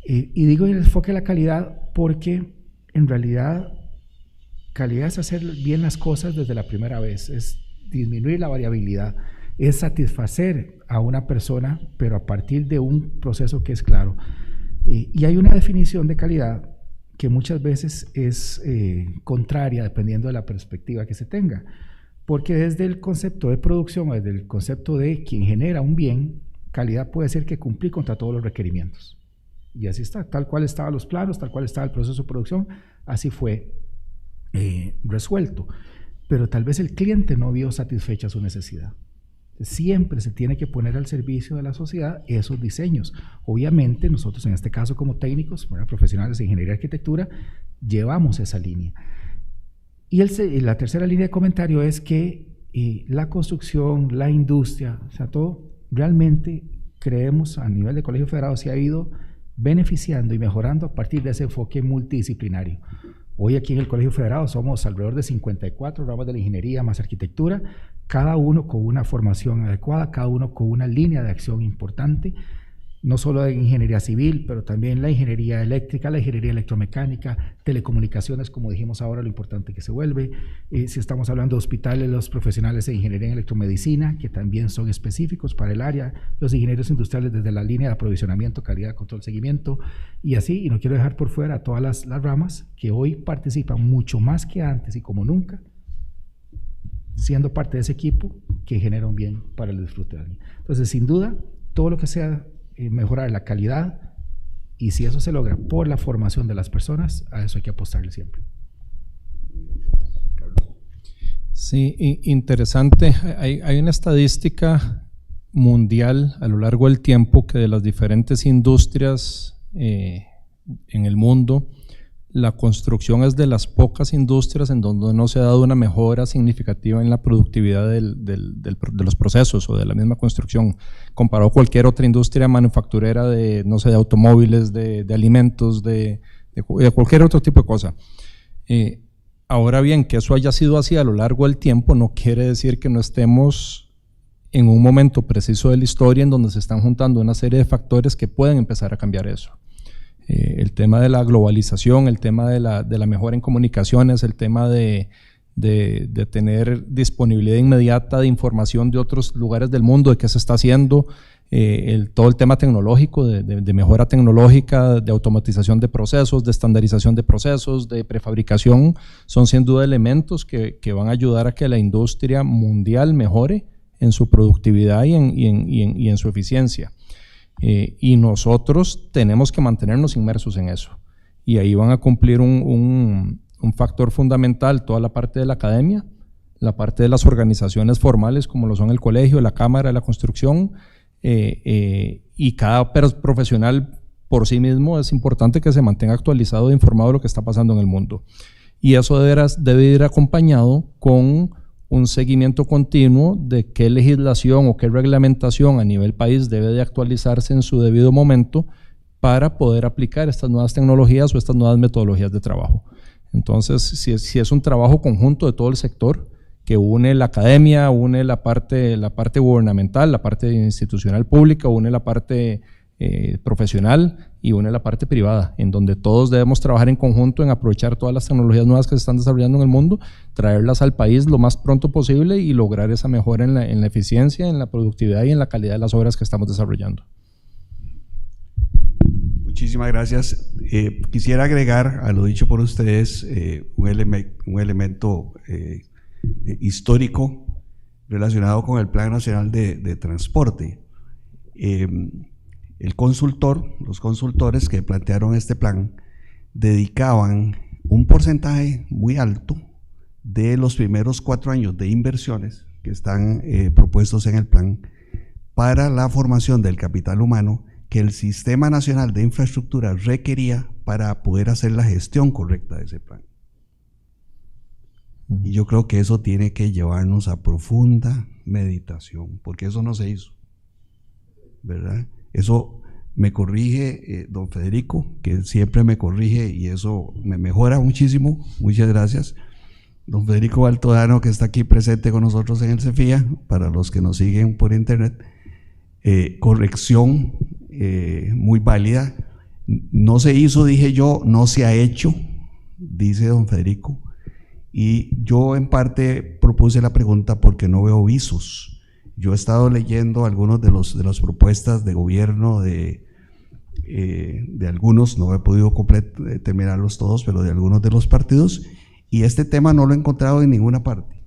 Y digo en el enfoque de la calidad porque en realidad calidad es hacer bien las cosas desde la primera vez, es disminuir la variabilidad, es satisfacer a una persona, pero a partir de un proceso que es claro. Y hay una definición de calidad que muchas veces es contraria dependiendo de la perspectiva que se tenga, porque desde el concepto de producción o desde el concepto de quien genera un bien, calidad puede ser que cumplir contra todos los requerimientos. Y así está, tal cual estaban los planos, tal cual estaba el proceso de producción, así fue resuelto, pero tal vez el cliente no vio satisfecha su necesidad. Siempre se tiene que poner al servicio de la sociedad esos diseños. Obviamente nosotros en este caso como técnicos, profesionales de ingeniería y arquitectura, llevamos esa línea. Y la tercera línea de comentario es que la construcción, la industria, o sea, todo, realmente creemos a nivel de Colegio Federado se ha ido beneficiando y mejorando a partir de ese enfoque multidisciplinario. Hoy aquí en el Colegio Federado somos alrededor de 54 ramas de la ingeniería más arquitectura, cada uno con una formación adecuada, cada uno con una línea de acción importante, no solo de ingeniería civil, pero también la ingeniería eléctrica, la ingeniería electromecánica, telecomunicaciones, como dijimos ahora, lo importante que se vuelve. Si estamos hablando de hospitales, los profesionales de ingeniería en electromedicina, que también son específicos para el área, los ingenieros industriales desde la línea de aprovisionamiento, calidad, control, seguimiento, y así, y no quiero dejar por fuera todas las ramas que hoy participan mucho más que antes y como nunca, siendo parte de ese equipo que genera un bien para el disfrute de alguien. Entonces, sin duda, todo lo que sea mejorar la calidad, y si eso se logra por la formación de las personas, a eso hay que apostarle siempre. Sí, interesante. Hay una estadística mundial a lo largo del tiempo que de las diferentes industrias en el mundo, la construcción es de las pocas industrias en donde no se ha dado una mejora significativa en la productividad de los procesos o de la misma construcción, comparado con cualquier otra industria manufacturera de, no sé, de automóviles, de alimentos, de cualquier otro tipo de cosa. Ahora bien, que eso haya sido así a lo largo del tiempo no quiere decir que no estemos en un momento preciso de la historia en donde se están juntando una serie de factores que pueden empezar a cambiar eso. El tema de la globalización, el tema de la mejora en comunicaciones, el tema de tener disponibilidad inmediata de información de otros lugares del mundo, de qué se está haciendo, todo el tema tecnológico, de mejora tecnológica, de automatización de procesos, de estandarización de procesos, de prefabricación, son sin duda elementos que van a ayudar a que la industria mundial mejore en su productividad y en su eficiencia. Y nosotros tenemos que mantenernos inmersos en eso, y ahí van a cumplir un un factor fundamental toda la parte de la academia, la parte de las organizaciones formales como lo son el colegio, la cámara, la construcción, y cada profesional por sí mismo es importante que se mantenga actualizado e informado de lo que está pasando en el mundo. Y eso debe ir acompañado con un seguimiento continuo de qué legislación o qué reglamentación a nivel país debe de actualizarse en su debido momento para poder aplicar estas nuevas tecnologías o estas nuevas metodologías de trabajo. Entonces, si es un trabajo conjunto de todo el sector, que une la academia, une la parte gubernamental, la parte institucional pública, une la parte profesional y une la parte privada, en donde todos debemos trabajar en conjunto en aprovechar todas las tecnologías nuevas que se están desarrollando en el mundo, traerlas al país lo más pronto posible y lograr esa mejora en la eficiencia, en la productividad y en la calidad de las obras que estamos desarrollando. Muchísimas gracias. Quisiera agregar a lo dicho por ustedes un elemento histórico relacionado con el Plan Nacional de Transporte. Los consultores que plantearon este plan dedicaban un porcentaje muy alto de los primeros 4 años de inversiones que están propuestos en el plan para la formación del capital humano que el Sistema Nacional de Infraestructura requería para poder hacer la gestión correcta de ese plan. Y yo creo que eso tiene que llevarnos a profunda meditación, porque eso no se hizo, ¿verdad? Eso me corrige don Federico, que siempre me corrige y eso me mejora muchísimo. Muchas gracias. Don Federico Baltodano, que está aquí presente con nosotros en el CEFIA, para los que nos siguen por internet, corrección muy válida. No se hizo, dije yo, no se ha hecho, dice don Federico. Y yo en parte propuse la pregunta porque no veo visos. Yo he estado leyendo algunos de las propuestas de gobierno de algunos, no he podido terminarlos todos, pero de algunos de los partidos, y este tema no lo he encontrado en ninguna parte.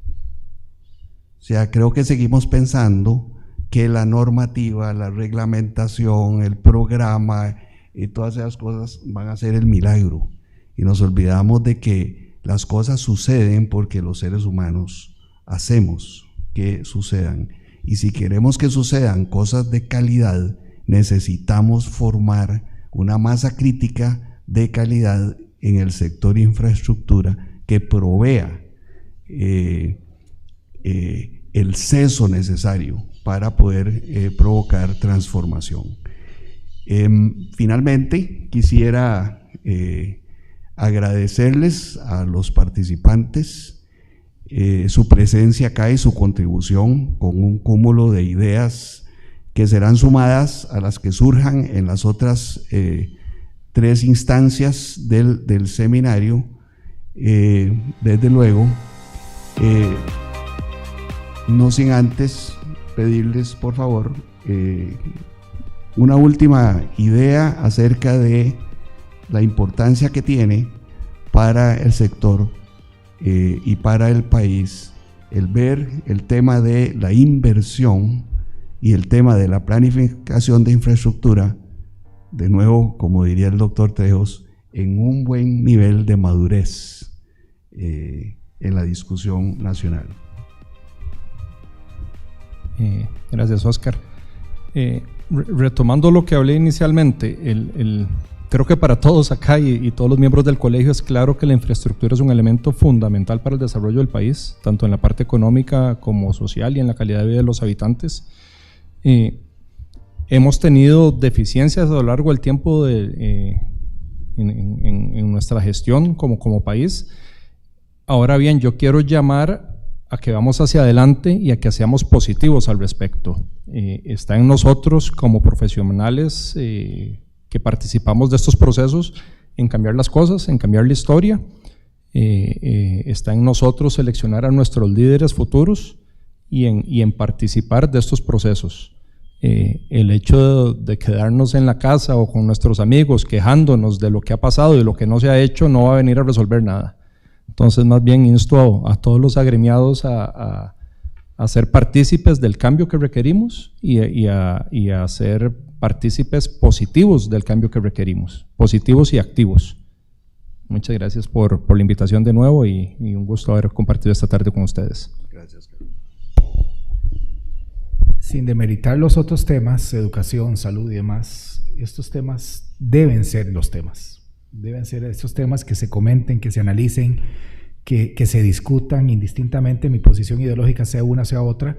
O sea, creo que seguimos pensando que la normativa, la reglamentación, el programa y todas esas cosas van a ser el milagro. Y nos olvidamos de que las cosas suceden porque los seres humanos hacemos que sucedan. Y si queremos que sucedan cosas de calidad, necesitamos formar una masa crítica de calidad en el sector infraestructura que provea el seso necesario para poder provocar transformación. Finalmente, quisiera agradecerles a los participantes su presencia acá y su contribución con un cúmulo de ideas que serán sumadas a las que surjan en las otras 3 instancias del seminario. Desde luego, no sin antes pedirles por favor una última idea acerca de la importancia que tiene para el sector y para el país el ver el tema de la inversión y el tema de la planificación de infraestructura, de nuevo, como diría el doctor Trejos, en un buen nivel de madurez en la discusión nacional. Gracias, Oscar. Retomando lo que hablé inicialmente, creo que para todos acá y todos los miembros del colegio es claro que la infraestructura es un elemento fundamental para el desarrollo del país, tanto en la parte económica como social y en la calidad de vida de los habitantes. Hemos tenido deficiencias a lo largo del tiempo en nuestra gestión como país. Ahora bien, yo quiero llamar a que vamos hacia adelante y a que seamos positivos al respecto. Está en nosotros como profesionales que participamos de estos procesos en cambiar las cosas, en cambiar la historia. Está en nosotros seleccionar a nuestros líderes futuros y en participar de estos procesos. El hecho de quedarnos en la casa o con nuestros amigos quejándonos de lo que ha pasado y lo que no se ha hecho no va a venir a resolver nada. Entonces, más bien insto a todos los agremiados a ser partícipes del cambio que requerimos y a ser partícipes positivos del cambio que requerimos, positivos y activos. Muchas gracias por la invitación de nuevo y un gusto haber compartido esta tarde con ustedes. Gracias, Carlos. Sin demeritar los otros temas, educación, salud y demás, estos temas deben ser los temas. Deben ser estos temas que se comenten, que se analicen, que se discutan indistintamente, mi posición ideológica sea una, sea otra,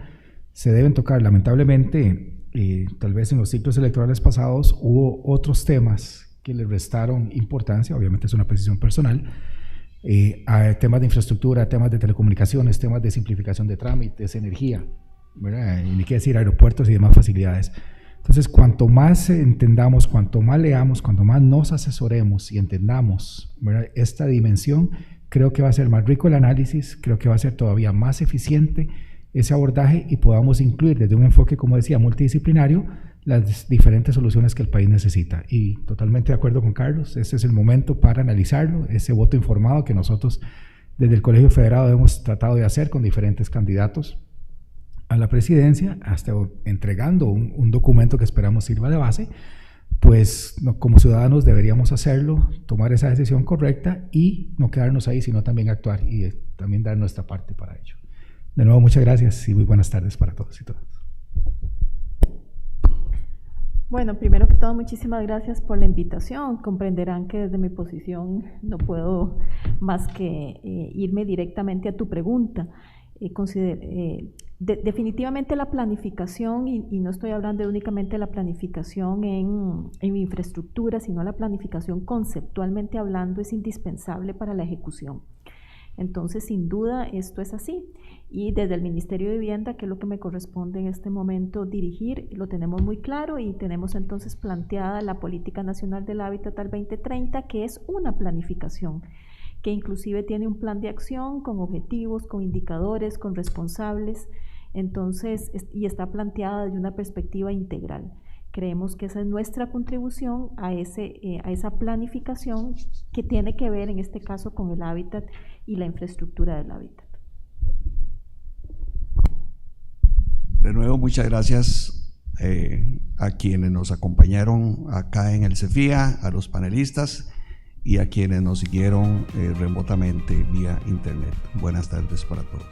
se deben tocar. Lamentablemente, tal vez en los ciclos electorales pasados hubo otros temas que le restaron importancia, obviamente es una decisión personal, a temas de infraestructura, temas de telecomunicaciones, temas de simplificación de trámites, energía, ¿verdad? Y ni qué decir aeropuertos y demás facilidades. Entonces, cuanto más entendamos, cuanto más leamos, cuanto más nos asesoremos y entendamos, ¿verdad?, esta dimensión, creo que va a ser más rico el análisis, creo que va a ser todavía más eficiente ese abordaje y podamos incluir desde un enfoque, como decía, multidisciplinario, las diferentes soluciones que el país necesita. Y totalmente de acuerdo con Carlos, este es el momento para analizarlo, ese voto informado que nosotros desde el Colegio Federado hemos tratado de hacer con diferentes candidatos a la presidencia, hasta entregando un documento que esperamos sirva de base, pues como ciudadanos deberíamos hacerlo, tomar esa decisión correcta y no quedarnos ahí, sino también actuar y también dar nuestra parte para ello. De nuevo, muchas gracias y muy buenas tardes para todos y todas. Bueno, primero que todo, muchísimas gracias por la invitación. Comprenderán que desde mi posición no puedo más que irme directamente a tu pregunta. Definitivamente la planificación, y no estoy hablando únicamente de la planificación en infraestructura, sino la planificación conceptualmente hablando es indispensable para la ejecución. Entonces, sin duda, esto es así. Y desde el Ministerio de Vivienda, que es lo que me corresponde en este momento dirigir, lo tenemos muy claro y tenemos entonces planteada la Política Nacional del Hábitat al 2030, que es una planificación que inclusive tiene un plan de acción con objetivos, con indicadores, con responsables, entonces, y está planteada desde una perspectiva integral. Creemos que esa es nuestra contribución a esa planificación que tiene que ver en este caso con el hábitat y la infraestructura del hábitat. De nuevo, muchas gracias a quienes nos acompañaron acá en el CEFIA, a los panelistas y a quienes nos siguieron remotamente vía internet. Buenas tardes para todos.